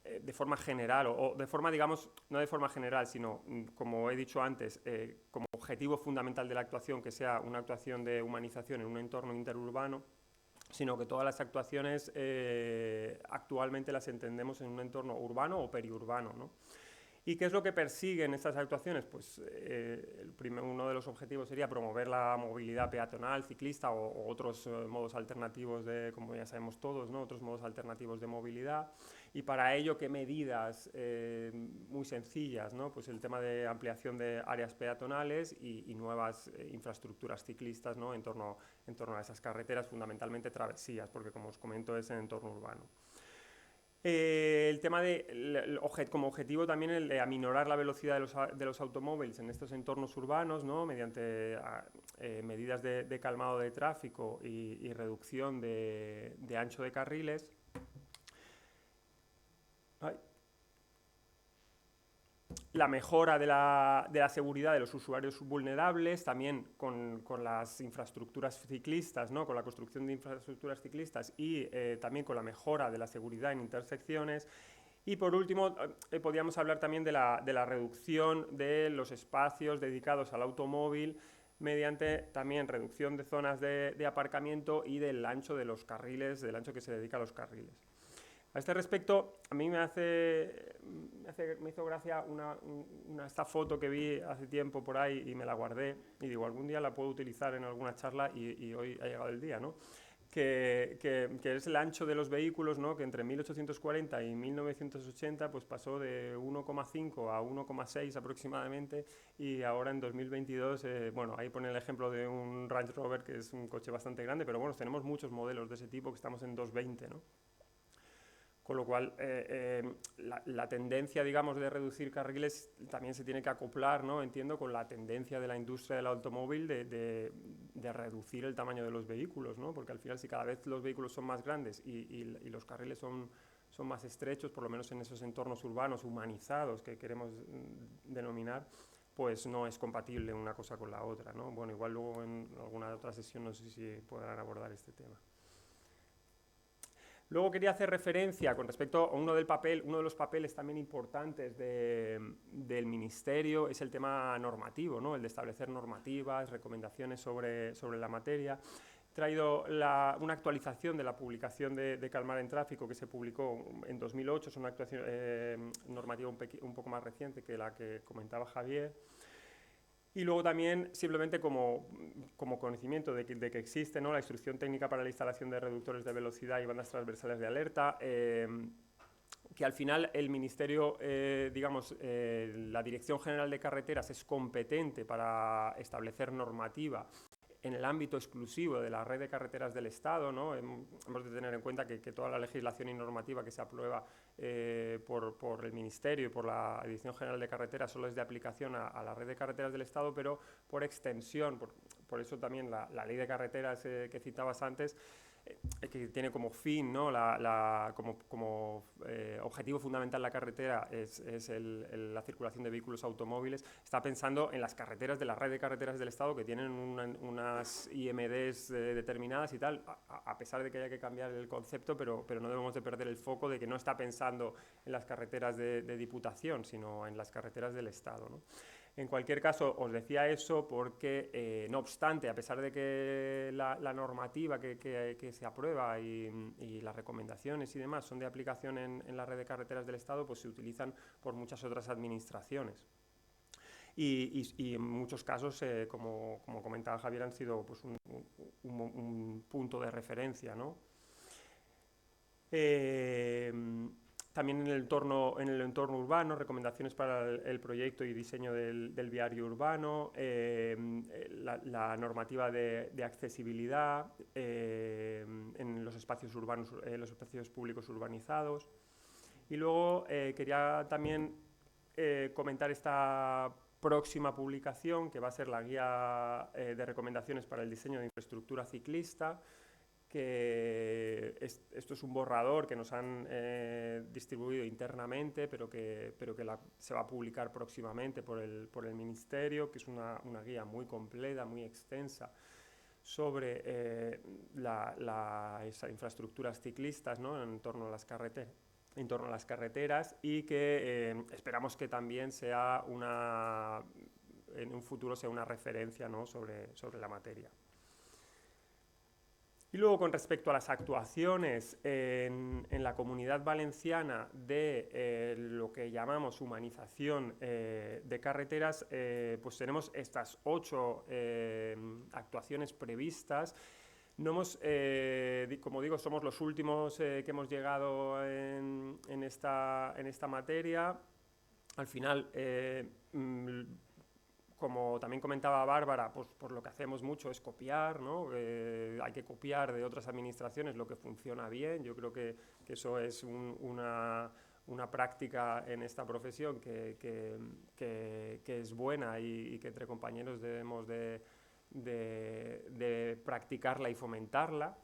de forma general, o de forma, digamos, no de forma general, sino, como he dicho antes, como objetivo fundamental de la actuación, que sea una actuación de humanización en un entorno interurbano, sino que todas las actuaciones actualmente las entendemos en un entorno urbano o periurbano, ¿no? ¿Y qué es lo que persiguen estas actuaciones? Pues uno de los objetivos sería promover la movilidad peatonal, ciclista o otros modos alternativos como ya sabemos todos, ¿no?, otros modos alternativos de movilidad. Y para ello, ¿qué medidas muy sencillas, ¿no? Pues el tema de ampliación de áreas peatonales y nuevas infraestructuras ciclistas, ¿no?, en torno a esas carreteras, fundamentalmente travesías, porque, como os comento, es en entorno urbano. El tema como objetivo también el de aminorar la velocidad de los automóviles en estos entornos urbanos, ¿no?, mediante medidas de calmado de tráfico y reducción de ancho de carriles. La mejora de la seguridad de los usuarios vulnerables, también con las infraestructuras ciclistas, ¿no?, con la construcción de infraestructuras ciclistas y también con la mejora de la seguridad en intersecciones. Y por último, podríamos hablar también de la reducción de los espacios dedicados al automóvil, mediante también reducción de zonas de aparcamiento y del ancho de los carriles, del ancho que se dedica a los carriles. A este respecto, a mí me hizo gracia esta foto que vi hace tiempo por ahí y me la guardé, y digo, algún día la puedo utilizar en alguna charla, y hoy ha llegado el día, ¿no? Que es el ancho de los vehículos, ¿no?, que entre 1840 y 1980 pues pasó de 1,5 a 1,6 aproximadamente, y ahora en 2022, bueno, ahí pone el ejemplo de un Range Rover, que es un coche bastante grande, pero bueno, tenemos muchos modelos de ese tipo que estamos en 2,20, ¿no? Con lo cual, la tendencia, digamos, de reducir carriles también se tiene que acoplar, ¿no?, entiendo, con la tendencia de la industria del automóvil de reducir el tamaño de los vehículos, ¿no?, porque al final, si cada vez los vehículos son más grandes y los carriles son más estrechos, por lo menos en esos entornos urbanos humanizados que queremos denominar, pues no es compatible una cosa con la otra, ¿no? Bueno, igual luego en alguna otra sesión no sé si podrán abordar este tema. Luego quería hacer referencia con respecto a uno de los papeles también importantes del Ministerio, es el tema normativo, ¿no?, el de establecer normativas, recomendaciones sobre la materia. He traído una actualización de la publicación de Calmar en Tráfico, que se publicó en 2008, es una actuación normativa un poco más reciente que la que comentaba Javier. Y luego también, simplemente como conocimiento de que existe, ¿no?, la Instrucción Técnica para la instalación de reductores de velocidad y bandas transversales de alerta, que al final el Ministerio, digamos, la Dirección General de Carreteras es competente para establecer normativa en el ámbito exclusivo de la red de carreteras del Estado, ¿no? Hemos de tener en cuenta que toda la legislación y normativa que se aprueba por el Ministerio y por la Dirección General de Carreteras solo es de aplicación a la red de carreteras del Estado, pero por extensión, por eso también la ley de carreteras que citabas antes, que tiene como fin, ¿no? como objetivo fundamental la carretera es la circulación de vehículos automóviles, está pensando en las carreteras de la red de carreteras del Estado que tienen unas IMDs determinadas y tal, a pesar de que haya que cambiar el concepto, pero no debemos de perder el foco de que no está pensando en las carreteras de Diputación, sino en las carreteras del Estado, ¿no? En cualquier caso, os decía eso porque, no obstante, a pesar de que la normativa que se aprueba y las recomendaciones y demás son de aplicación en la red de carreteras del Estado, pues se utilizan por muchas otras administraciones. Y en muchos casos, como comentaba Javier, han sido pues, un punto de referencia, ¿no? También en el entorno urbano, recomendaciones para el proyecto y diseño del viario urbano, la normativa de accesibilidad en los espacios urbanos, los espacios públicos urbanizados. Y luego quería también comentar esta próxima publicación, que va a ser la guía de recomendaciones para el diseño de infraestructura ciclista, que esto es un borrador que nos han distribuido internamente, pero que se va a publicar próximamente por el Ministerio, que es una guía muy completa, muy extensa, sobre esas infraestructuras ciclistas, ¿no? en torno a las carreteras, y que esperamos que también sea en un futuro sea una referencia, ¿no? sobre la materia. Y luego, con respecto a las actuaciones en la Comunidad Valenciana de lo que llamamos humanización de carreteras, pues tenemos estas 8 actuaciones previstas. No hemos, como digo, somos los últimos que hemos llegado en esta materia. Al final, como también comentaba Bárbara, pues lo que hacemos mucho es copiar, ¿no? Hay que copiar de otras administraciones lo que funciona bien. Yo creo que eso es una práctica en esta profesión que es buena y que entre compañeros debemos de practicarla y fomentarla.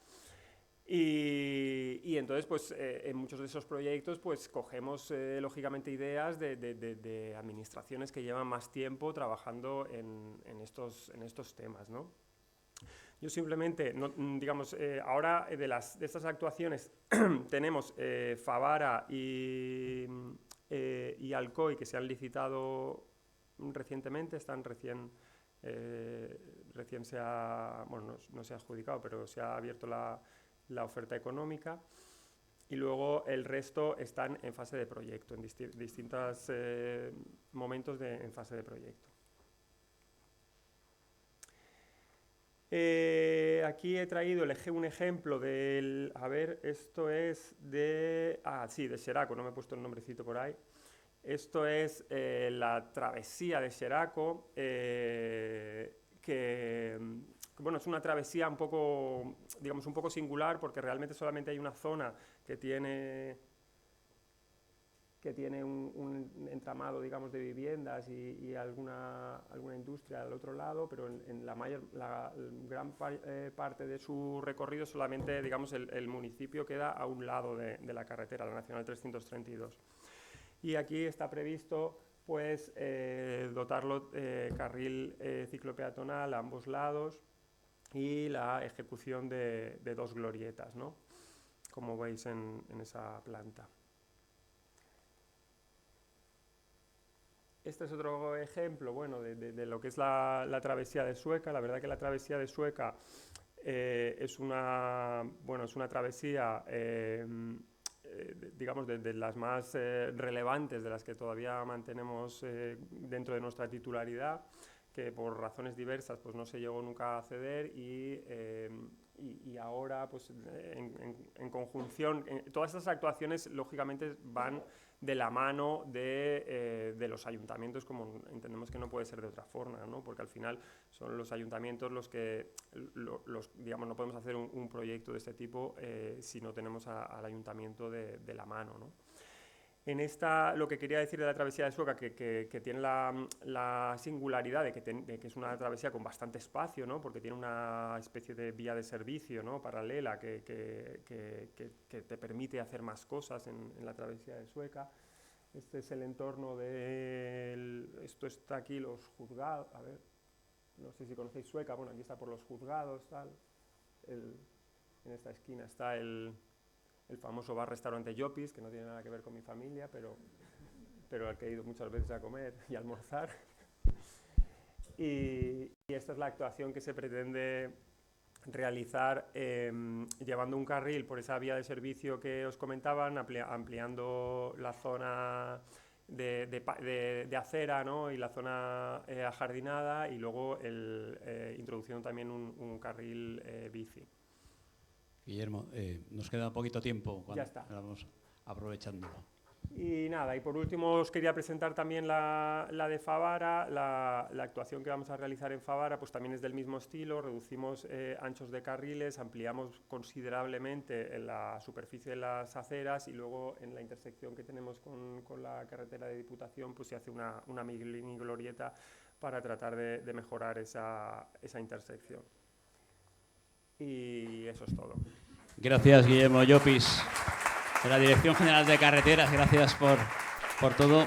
Y entonces, pues, en muchos de esos proyectos, pues, cogemos, lógicamente, ideas de administraciones que llevan más tiempo trabajando en estos temas, ¿no? Yo simplemente, digamos, ahora de estas actuaciones tenemos Favara y Alcoy, que se han licitado recientemente, están recién bueno, no se ha adjudicado, pero se ha abierto la oferta económica, y luego el resto están en fase de proyecto, en distintos momentos en fase de proyecto. Aquí he traído un ejemplo del... A ver, esto es de... sí, de Xeraco, no me he puesto el nombrecito por ahí. Esto es la travesía de Xeraco, que... Bueno, es una travesía un poco, digamos, un poco singular, porque realmente solamente hay una zona que tiene un entramado, digamos, de viviendas y alguna industria al otro lado, pero en la gran parte de su recorrido solamente, digamos, el municipio queda a un lado de la carretera, la Nacional 332. Y aquí está previsto, pues, dotarlo carril ciclopeatonal a ambos lados, y la ejecución de 2 glorietas, ¿no? Como veis en esa planta. Este es otro ejemplo, bueno, de lo que es la travesía de Sueca. La verdad que la travesía de Sueca es una travesía, digamos, de las más relevantes, de las que todavía mantenemos dentro de nuestra titularidad, que por razones diversas pues no se llegó nunca a acceder, y ahora, pues, en conjunción, todas estas actuaciones lógicamente van de la mano de los ayuntamientos, como entendemos que no puede ser de otra forma, ¿no? Porque al final son los ayuntamientos los que, digamos, no podemos hacer un proyecto de este tipo si no tenemos al ayuntamiento de la mano, ¿no? En lo que quería decir de la travesía de Sueca, que tiene la singularidad de que es una travesía con bastante espacio, ¿no? Porque tiene una especie de vía de servicio, ¿no? Paralela que te permite hacer más cosas en la travesía de Sueca. Este es el entorno esto está aquí, los juzgados, a ver, no sé si conocéis Sueca, bueno, aquí está por los juzgados, tal. En esta esquina está el famoso bar-restaurante Jopis, que no tiene nada que ver con mi familia, pero al que he ido muchas veces a comer y a almorzar. Y esta es la actuación que se pretende realizar llevando un carril por esa vía de servicio que os comentaban, ampliando la zona de acera, ¿no? Y la zona ajardinada, y luego introduciendo también un carril bici. Guillermo, nos queda poquito tiempo. Ya está. Vamos aprovechándolo. Y nada, y por último os quería presentar también la de Favara. La actuación que vamos a realizar en Favara pues también es del mismo estilo. Reducimos anchos de carriles, ampliamos considerablemente en la superficie de las aceras, y luego en la intersección que tenemos con la carretera de Diputación pues se hace una mini glorieta para tratar de mejorar esa intersección. Y eso es todo. Gracias, Guillermo Llopis, de la Dirección General de Carreteras. Gracias por todo.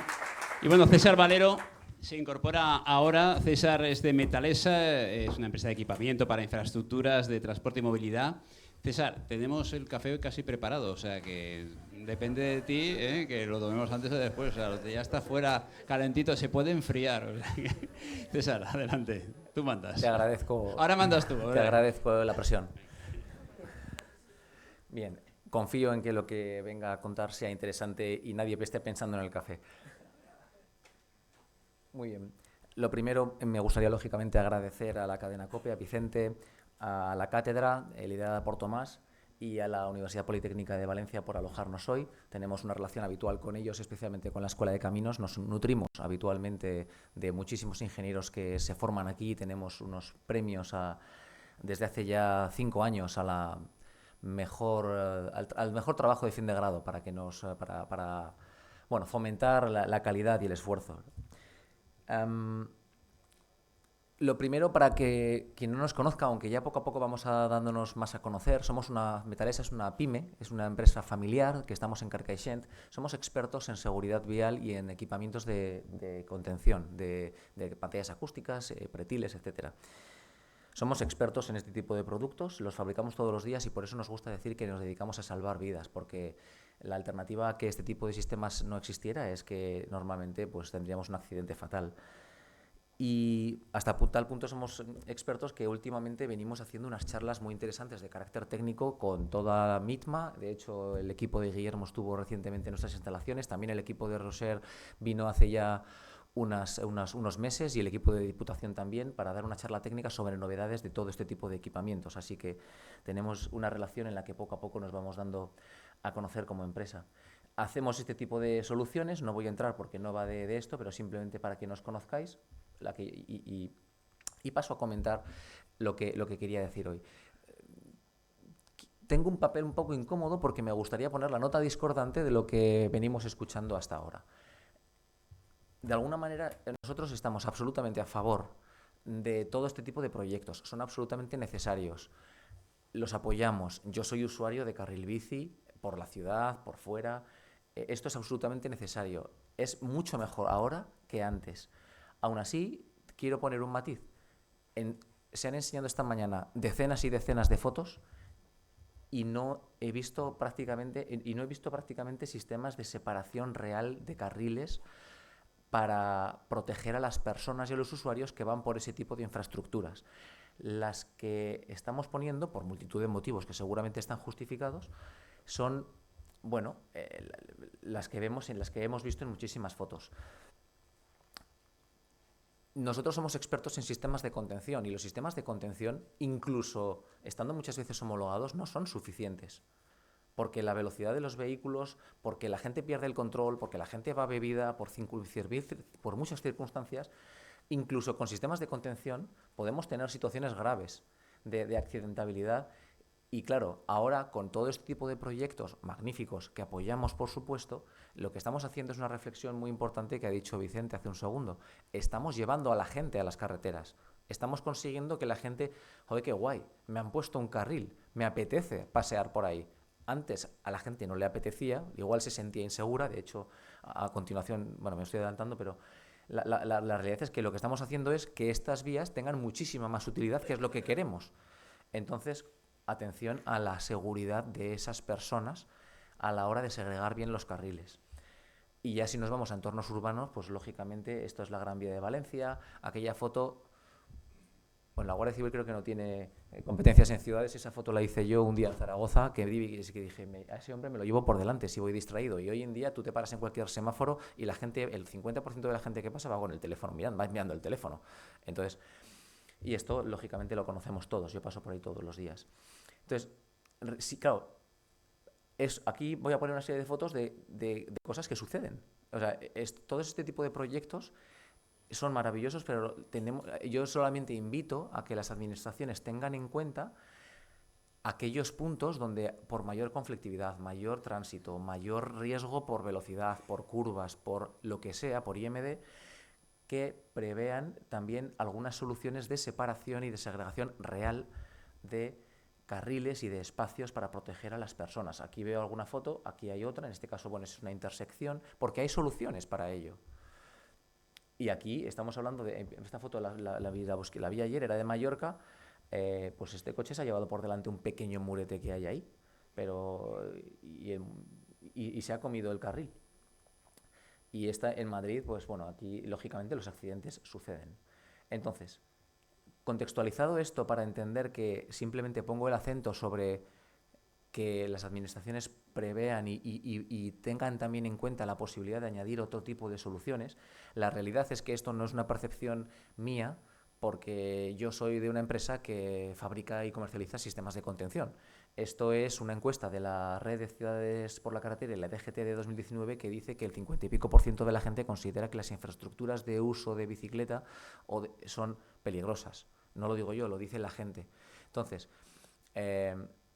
Y bueno, César Valero se incorpora ahora. César es de Metalesa, es una empresa de equipamiento para infraestructuras de transporte y movilidad. César, tenemos el café casi preparado, o sea que depende de ti, que lo tomemos antes o después. O sea, lo que ya está fuera calentito se puede enfriar. O sea que, César, adelante, tú mandas. Te agradezco. Ahora mandas tú. Te agradezco la presión. Bien, confío en que lo que venga a contar sea interesante y nadie esté pensando en el café. Muy bien. Lo primero, me gustaría lógicamente agradecer a la cadena COPE, a Vicente, a la cátedra liderada por Tomás y a la Universidad Politécnica de Valencia por alojarnos hoy. Tenemos una relación habitual con ellos, especialmente con la Escuela de Caminos. Nos nutrimos habitualmente de muchísimos ingenieros que se forman aquí. Tenemos unos premios desde hace ya 5 años al mejor trabajo de fin de grado para fomentar la calidad y el esfuerzo. Lo primero, para que quien no nos conozca, aunque ya poco a poco vamos dándonos más a conocer, Metalesa es una pyme, es una empresa familiar que estamos en Carcaixent. Somos expertos en seguridad vial y en equipamientos de contención, de pantallas acústicas, pretiles, etcétera. Somos expertos en este tipo de productos, los fabricamos todos los días y por eso nos gusta decir que nos dedicamos a salvar vidas, porque la alternativa a que este tipo de sistemas no existiera es que normalmente pues, tendríamos un accidente fatal. Y hasta tal punto somos expertos que últimamente venimos haciendo unas charlas muy interesantes de carácter técnico con toda MITMA. De hecho, el equipo de Guillermo estuvo recientemente en nuestras instalaciones, también el equipo de Roser vino hace ya unos meses y el equipo de Diputación también para dar una charla técnica sobre novedades de todo este tipo de equipamientos. Así que tenemos una relación en la que poco a poco nos vamos dando a conocer como empresa. Hacemos este tipo de soluciones, no voy a entrar porque no va de esto, pero simplemente para que nos conozcáis y paso a comentar lo que quería decir hoy. Tengo un papel un poco incómodo porque me gustaría poner la nota discordante de lo que venimos escuchando hasta ahora. De alguna manera, nosotros estamos absolutamente a favor de todo este tipo de proyectos. Son absolutamente necesarios. Los apoyamos. Yo soy usuario de carril bici por la ciudad, por fuera. Esto es absolutamente necesario. Es mucho mejor ahora que antes. Aún así, quiero poner un matiz. Se han enseñado esta mañana decenas y decenas de fotos y no he visto prácticamente sistemas de separación real de carriles para proteger a las personas y a los usuarios que van por ese tipo de infraestructuras. Las que estamos poniendo, por multitud de motivos que seguramente están justificados, son, las que hemos visto en muchísimas fotos. Nosotros somos expertos en sistemas de contención y los sistemas de contención, incluso estando muchas veces homologados, no son suficientes. Porque la velocidad de los vehículos, porque la gente pierde el control, porque la gente va bebida, por muchas circunstancias, incluso con sistemas de contención podemos tener situaciones graves de accidentabilidad Y claro, ahora con todo este tipo de proyectos magníficos que apoyamos, por supuesto, lo que estamos haciendo es una reflexión muy importante que ha dicho Vicente hace un segundo. Estamos llevando a la gente a las carreteras. Estamos consiguiendo que la gente, joder, qué guay, me han puesto un carril, me apetece pasear por ahí. Antes a la gente no le apetecía, igual se sentía insegura, de hecho, a continuación, bueno, me estoy adelantando, pero la realidad es que lo que estamos haciendo es que estas vías tengan muchísima más utilidad, que es lo que queremos. Entonces, atención a la seguridad de esas personas a la hora de segregar bien los carriles. Y ya si nos vamos a entornos urbanos, pues lógicamente esto es la Gran Vía de Valencia, aquella foto, bueno, la Guardia Civil creo que no tiene competencias en ciudades, esa foto la hice yo un día en Zaragoza, que dije, a ese hombre me lo llevo por delante si voy distraído, y hoy en día tú te paras en cualquier semáforo y la gente, el 50% de la gente que pasa va con el teléfono, va mirando el teléfono. Entonces, y esto lógicamente lo conocemos todos, yo paso por ahí todos los días. Entonces, sí, claro, aquí voy a poner una serie de fotos de cosas que suceden. O sea, todo este tipo de proyectos son maravillosos, pero yo solamente invito a que las administraciones tengan en cuenta aquellos puntos donde por mayor conflictividad, mayor tránsito, mayor riesgo por velocidad, por curvas, por lo que sea, por IMD, que prevean también algunas soluciones de separación y de segregación real de carriles y de espacios para proteger a las personas. Aquí veo alguna foto, aquí hay otra, en este caso, bueno, es una intersección, porque hay soluciones para ello. Y aquí estamos hablando de, esta foto la vi ayer, era de Mallorca, pues este coche se ha llevado por delante un pequeño murete que hay ahí, pero y se ha comido el carril. Y en Madrid, pues bueno, aquí lógicamente los accidentes suceden. Entonces, contextualizado esto para entender que simplemente pongo el acento sobre que las administraciones prevean y tengan también en cuenta la posibilidad de añadir otro tipo de soluciones, la realidad es que esto no es una percepción mía, porque yo soy de una empresa que fabrica y comercializa sistemas de contención. Esto es una encuesta de la Red de Ciudades por la Carretera y la DGT de 2019 que dice que el 50 y pico % de la gente considera que las infraestructuras de uso de bicicleta son peligrosas. No lo digo yo, lo dice la gente. Entonces,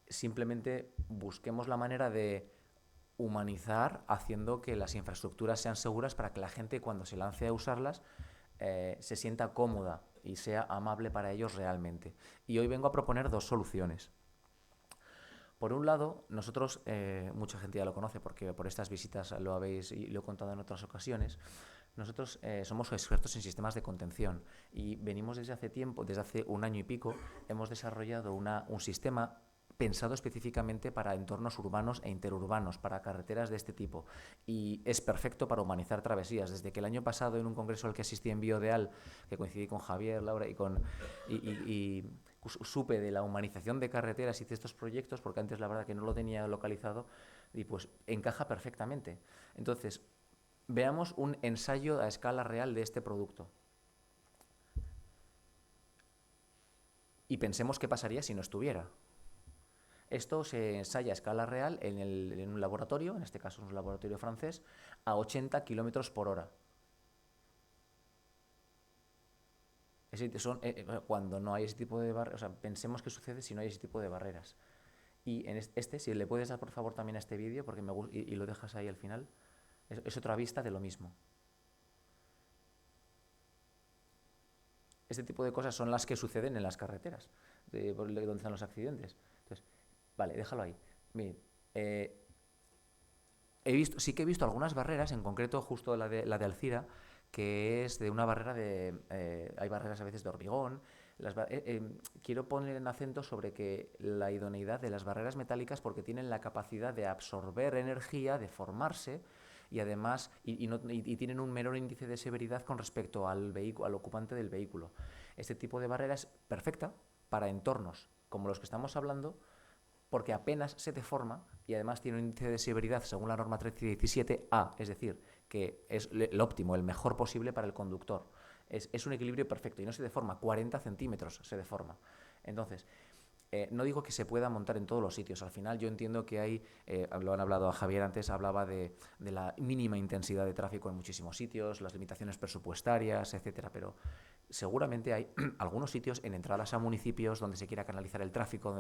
simplemente busquemos la manera de humanizar haciendo que las infraestructuras sean seguras para que la gente, cuando se lance a usarlas, se sienta cómoda y sea amable para ellos realmente. Y hoy vengo a proponer dos soluciones. Por un lado, nosotros, mucha gente ya lo conoce porque por estas visitas lo habéis y lo he contado en otras ocasiones, nosotros somos expertos en sistemas de contención y venimos desde hace tiempo, desde hace un año y pico, hemos desarrollado un sistema pensado específicamente para entornos urbanos e interurbanos, para carreteras de este tipo. Y es perfecto para humanizar travesías. Desde que el año pasado, en un congreso al que asistí en Biodeal, que coincidí con Javier, Laura y supe de la humanización de carreteras y de estos proyectos, porque antes la verdad que no lo tenía localizado, y pues encaja perfectamente. Entonces, veamos un ensayo a escala real de este producto. Y pensemos qué pasaría si no estuviera. Esto se ensaya a escala real en un laboratorio, en este caso es un laboratorio francés, a 80 kilómetros por hora. Cuando no hay ese tipo de barreras, o sea, pensemos qué sucede si no hay ese tipo de barreras. Y en si le puedes dar por favor también a este vídeo, porque y lo dejas ahí al final, es otra vista de lo mismo. Este tipo de cosas son las que suceden en las carreteras, donde están los accidentes. Entonces, vale, déjalo ahí. Miren, sí que he visto algunas barreras, en concreto justo la de Alcira, que es de una barrera hay barreras a veces de hormigón. Quiero poner en acento sobre que la idoneidad de las barreras metálicas, porque tienen la capacidad de absorber energía, de formarse, y además y tienen un menor índice de severidad con respecto al ocupante del vehículo. Este tipo de barrera es perfecta para entornos como los que estamos hablando, porque apenas se deforma y además tiene un índice de severidad según la norma 1317A, es decir, que es el óptimo, el mejor posible para el conductor. Es un equilibrio perfecto y no se deforma, 40 centímetros se deforma. Entonces, no digo que se pueda montar en todos los sitios. Al final yo entiendo que hay, lo han hablado a Javier antes, hablaba de la mínima intensidad de tráfico en muchísimos sitios, las limitaciones presupuestarias, etcétera, pero seguramente hay algunos sitios en entradas a municipios donde se quiera canalizar el tráfico,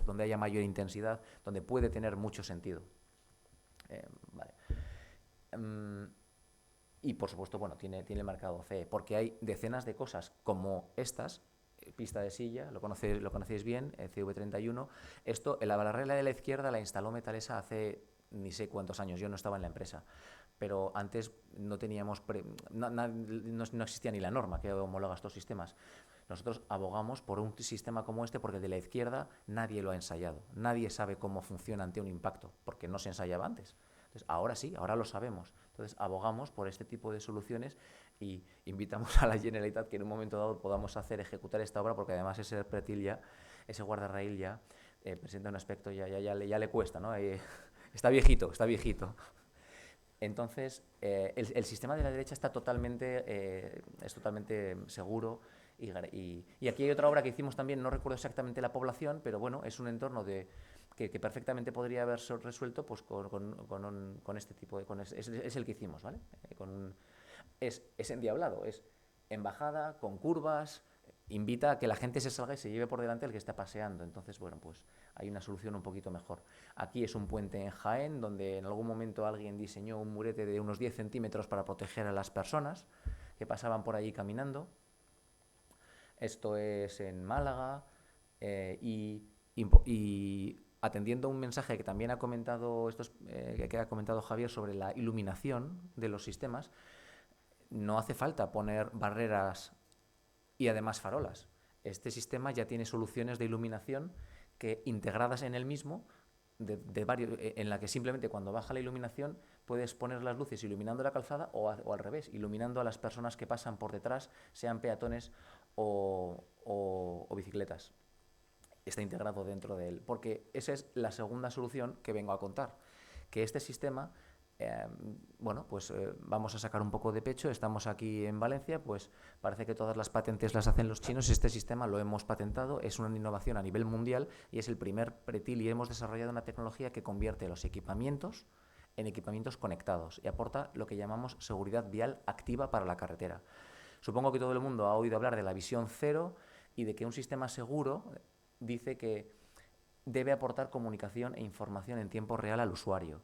donde haya mayor intensidad, donde puede tener mucho sentido. Vale. Y por supuesto, bueno, tiene el marcado CE, porque hay decenas de cosas como estas, pista de silla, lo conocéis bien, CV31. Esto, la barrera de la izquierda la instaló Metalesa hace ni sé cuántos años, yo no estaba en la empresa, pero antes no teníamos, no existía ni la norma que homologa estos sistemas. Nosotros abogamos por un sistema como este porque el de la izquierda nadie lo ha ensayado, nadie sabe cómo funciona ante un impacto, porque no se ensayaba antes. Entonces, ahora sí, ahora lo sabemos. Entonces, abogamos por este tipo de soluciones y invitamos a la Generalitat que en un momento dado podamos ejecutar esta obra, porque además ese pretil ya, ese guardarraíl ya presenta un aspecto, ya le cuesta, ¿no? Está viejito. Entonces, el sistema de la derecha está es totalmente seguro. Y aquí hay otra obra que hicimos también, no recuerdo exactamente la población, pero bueno, es un entorno que perfectamente podría haber resuelto pues, con este tipo de... Es el que hicimos, ¿vale? Es endiablado, es en bajada, con curvas, invita a que la gente se salga y se lleve por delante el que está paseando. Entonces, bueno, pues hay una solución un poquito mejor. Aquí es un puente en Jaén, donde en algún momento alguien diseñó un murete de unos 10 centímetros para proteger a las personas que pasaban por allí caminando. Esto es en Málaga y atendiendo a un mensaje que también ha comentado que ha comentado Javier sobre la iluminación de los sistemas, no hace falta poner barreras y además farolas. Este sistema ya tiene soluciones de iluminación que integradas en el mismo, en la que simplemente cuando baja la iluminación puedes poner las luces iluminando la calzada o al revés, iluminando a las personas que pasan por detrás, sean peatones o bicicletas. Está integrado dentro de él, porque esa es la segunda solución que vengo a contar, que este sistema, vamos a sacar un poco de pecho, estamos aquí en Valencia, pues parece que todas las patentes las hacen los chinos, este sistema lo hemos patentado, es una innovación a nivel mundial y es el primer pretil y hemos desarrollado una tecnología que convierte los equipamientos en equipamientos conectados y aporta lo que llamamos seguridad vial activa para la carretera. Supongo que todo el mundo ha oído hablar de la visión cero y de que un sistema seguro dice que debe aportar comunicación e información en tiempo real al usuario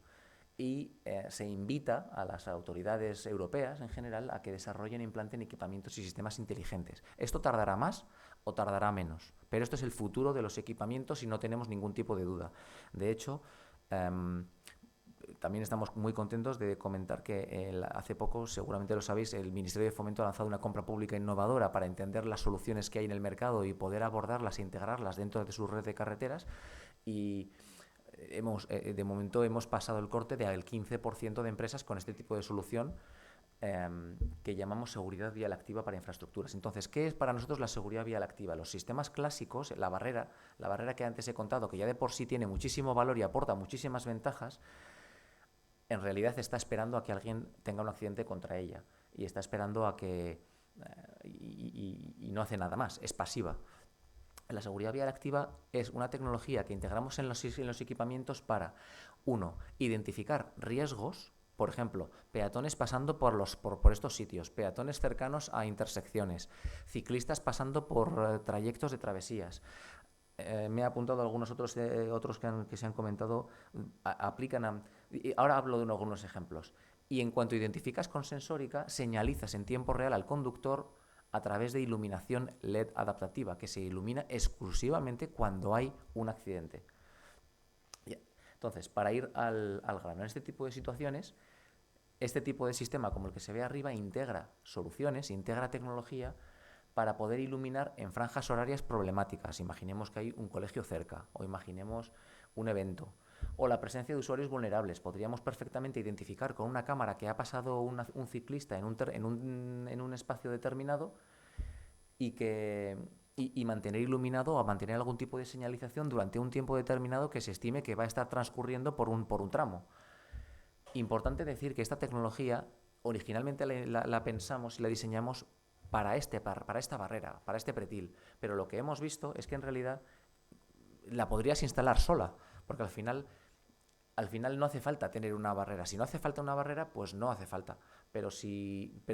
y se invita a las autoridades europeas en general a que desarrollen e implanten equipamientos y sistemas inteligentes. Esto tardará más o tardará menos, pero esto es el futuro de los equipamientos y no tenemos ningún tipo de duda. De hecho, también estamos muy contentos de comentar que hace poco, seguramente lo sabéis, el Ministerio de Fomento ha lanzado una compra pública innovadora para entender las soluciones que hay en el mercado y poder abordarlas e integrarlas dentro de su red de carreteras y de momento hemos pasado el corte del 15% de empresas con este tipo de solución que llamamos seguridad vial activa para infraestructuras. Entonces, ¿qué es para nosotros la seguridad vial activa? Los sistemas clásicos, la barrera que antes he contado, que ya de por sí tiene muchísimo valor y aporta muchísimas ventajas, en realidad está esperando a que alguien tenga un accidente contra ella y está esperando a que y no hace nada más, es pasiva. La seguridad vial activa es una tecnología que integramos en los equipamientos para, uno, identificar riesgos, por ejemplo, peatones pasando por estos sitios, peatones cercanos a intersecciones, ciclistas pasando por trayectos de travesías. Me he apuntado a algunos otros que se han comentado, ahora hablo de algunos ejemplos. Y en cuanto identificas con sensórica, señalizas en tiempo real al conductor a través de iluminación LED adaptativa, que se ilumina exclusivamente cuando hay un accidente. Entonces, para ir al grano, en este tipo de situaciones, este tipo de sistema, como el que se ve arriba, integra soluciones, integra tecnología para poder iluminar en franjas horarias problemáticas. Imaginemos que hay un colegio cerca, o imaginemos un evento, o la presencia de usuarios vulnerables. Podríamos perfectamente identificar con una cámara que ha pasado un ciclista en un espacio determinado y mantener iluminado o mantener algún tipo de señalización durante un tiempo determinado que se estime que va a estar transcurriendo por un tramo. Importante decir que esta tecnología originalmente la pensamos y la diseñamos para esta barrera, para este pretil, pero lo que hemos visto es que en realidad la podrías instalar sola, porque al final no hace falta tener una barrera. Si no hace falta una barrera, pues no hace falta. Pero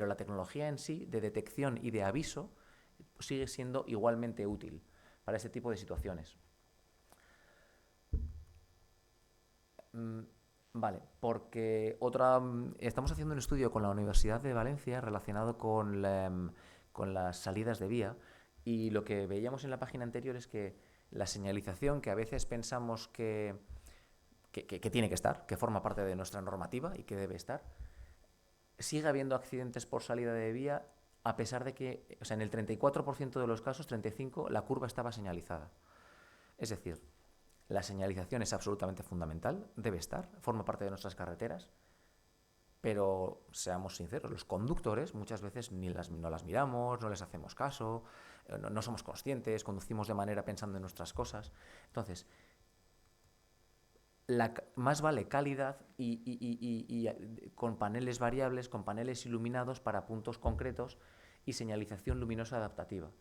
la tecnología en sí, de detección y de aviso, sigue siendo igualmente útil para este tipo de situaciones. Vale, porque estamos haciendo un estudio con la Universidad de Valencia relacionado con las salidas de vía, y lo que veíamos en la página anterior es que la señalización, que a veces pensamos que tiene que estar, que forma parte de nuestra normativa y que debe estar, sigue habiendo accidentes por salida de vía, a pesar de que, o sea, en el 34% de los casos, 35%, la curva estaba señalizada. Es decir, la señalización es absolutamente fundamental, debe estar, forma parte de nuestras carreteras, pero seamos sinceros, los conductores muchas veces no las miramos, no les hacemos caso, no somos conscientes, conducimos de manera pensando en nuestras cosas. Entonces, más vale calidad y con paneles variables, con paneles iluminados para puntos concretos y señalización luminosa adaptativa,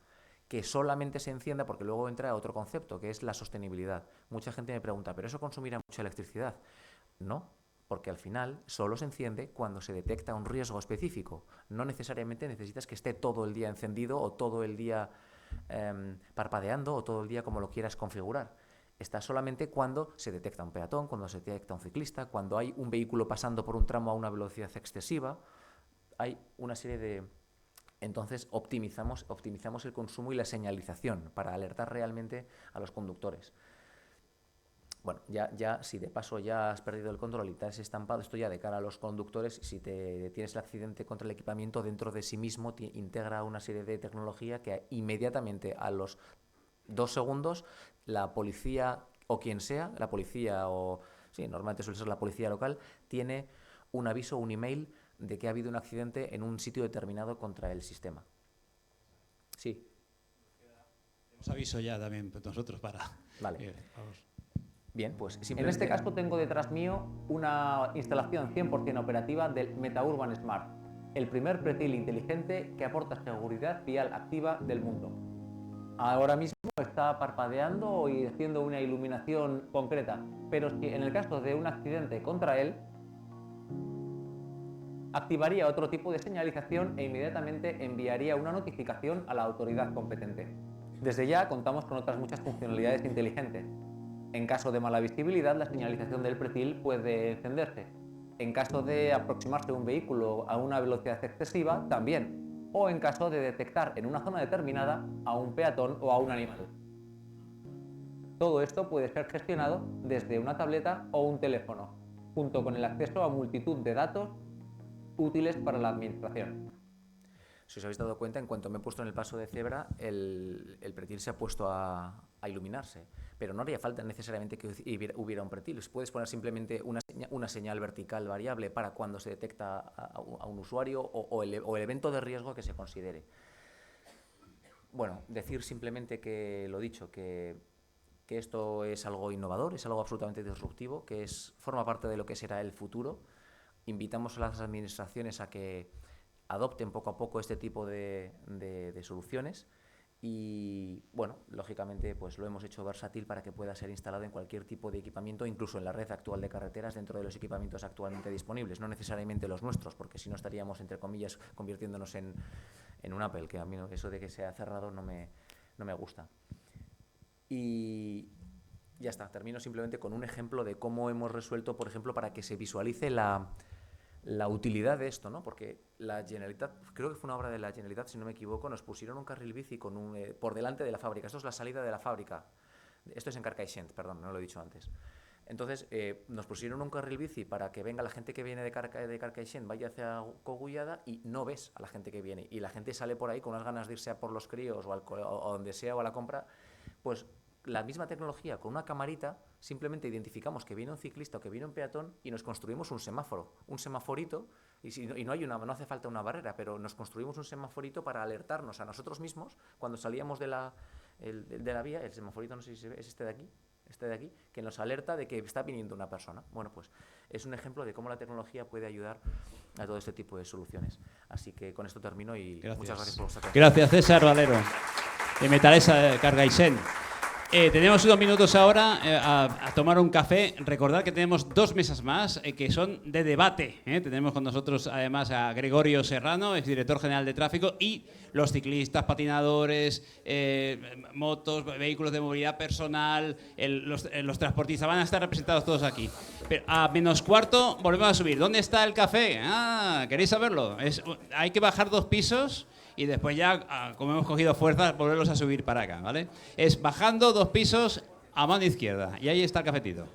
que solamente se encienda, porque luego entra otro concepto, que es la sostenibilidad. Mucha gente me pregunta, ¿pero eso consumirá mucha electricidad? No, porque al final solo se enciende cuando se detecta un riesgo específico. No necesariamente necesitas que esté todo el día encendido o todo el día parpadeando o todo el día como lo quieras configurar. Está solamente cuando se detecta un peatón, cuando se detecta un ciclista, cuando hay un vehículo pasando por un tramo a una velocidad excesiva. Hay una serie de... Entonces optimizamos el consumo y la señalización para alertar realmente a los conductores. Bueno, ya si de paso ya has perdido el control y te has estampado, esto ya de cara a los conductores, si tienes el accidente contra el equipamiento, dentro de sí mismo integra una serie de tecnología que inmediatamente a los 2 segundos la policía o quien sea, la policía o... Sí, normalmente suele ser la policía local, tiene un aviso, un email de que ha habido un accidente en un sitio determinado contra el sistema. Sí. Tenemos aviso ya también nosotros para... Vale. Vamos. Bien, pues en este caso tengo detrás mío una instalación 100% operativa del MetaUrban Smart, el primer pretil inteligente que aporta seguridad vial activa del mundo. Ahora mismo está parpadeando y haciendo una iluminación concreta, pero si en el caso de un accidente contra él, activaría otro tipo de señalización e inmediatamente enviaría una notificación a la autoridad competente. Desde ya contamos con otras muchas funcionalidades inteligentes. En caso de mala visibilidad, la señalización del pretil puede encenderse. En caso de aproximarse un vehículo a una velocidad excesiva, también. O en caso de detectar en una zona determinada a un peatón o a un animal. Todo esto puede ser gestionado desde una tableta o un teléfono, junto con el acceso a multitud de datos útiles para la administración. Si os habéis dado cuenta, en cuanto me he puesto en el paso de cebra, el pretil se ha puesto a iluminarse. Pero no haría falta necesariamente que hubiera un pretil. Puedes poner simplemente una señal vertical variable para cuando se detecta a un usuario o el evento de riesgo que se considere. Bueno, decir simplemente que, lo dicho, que esto es algo innovador, es algo absolutamente disruptivo, que forma parte de lo que será el futuro. Invitamos a las administraciones a que adopten poco a poco este tipo de soluciones y, bueno, lógicamente pues lo hemos hecho versátil para que pueda ser instalado en cualquier tipo de equipamiento, incluso en la red actual de carreteras, dentro de los equipamientos actualmente disponibles, no necesariamente los nuestros, porque si no estaríamos, entre comillas, convirtiéndonos en un Apple, que a mí eso de que sea cerrado no me gusta. Y ya está, termino simplemente con un ejemplo de cómo hemos resuelto, por ejemplo, para que se visualice la utilidad de esto, ¿no? Porque la Generalitat, creo que fue una obra de la Generalitat, si no me equivoco, nos pusieron un carril bici por delante de la fábrica. Esto es la salida de la fábrica. Esto es en Carcaixent, perdón, no lo he dicho antes. Entonces, nos pusieron un carril bici para que venga la gente que viene de Carcaixent, vaya hacia Cogullada y no ves a la gente que viene. Y la gente sale por ahí con unas ganas de irse a por los críos o o donde sea o a la compra, pues la misma tecnología, con una camarita, simplemente identificamos que viene un ciclista o que viene un peatón y nos construimos un semáforo, un semaforito, y no hace falta una barrera, pero nos construimos un semaforito para alertarnos a nosotros mismos cuando salíamos de la vía. El semaforito, no sé si se ve, es este de aquí, que nos alerta de que está viniendo una persona. Bueno, pues es un ejemplo de cómo la tecnología puede ayudar a todo este tipo de soluciones. Así que con esto termino y muchas gracias por vuestra atención. Gracias, César Valero, de Metalesa de Carcaixent. Tenemos unos minutos ahora a tomar un café. Recordad que tenemos 2 mesas más que son de debate. Tenemos con nosotros además a Gregorio Serrano, exdirector general de tráfico, y los ciclistas, patinadores, motos, vehículos de movilidad personal, los transportistas. Van a estar representados todos aquí. Pero a -4 volvemos a subir. ¿Dónde está el café? ¿Queréis saberlo? Hay que bajar 2 pisos. Y después ya, como hemos cogido fuerzas, volverlos a subir para acá, ¿vale? Es bajando 2 pisos a mano izquierda. Y ahí está el cafetito.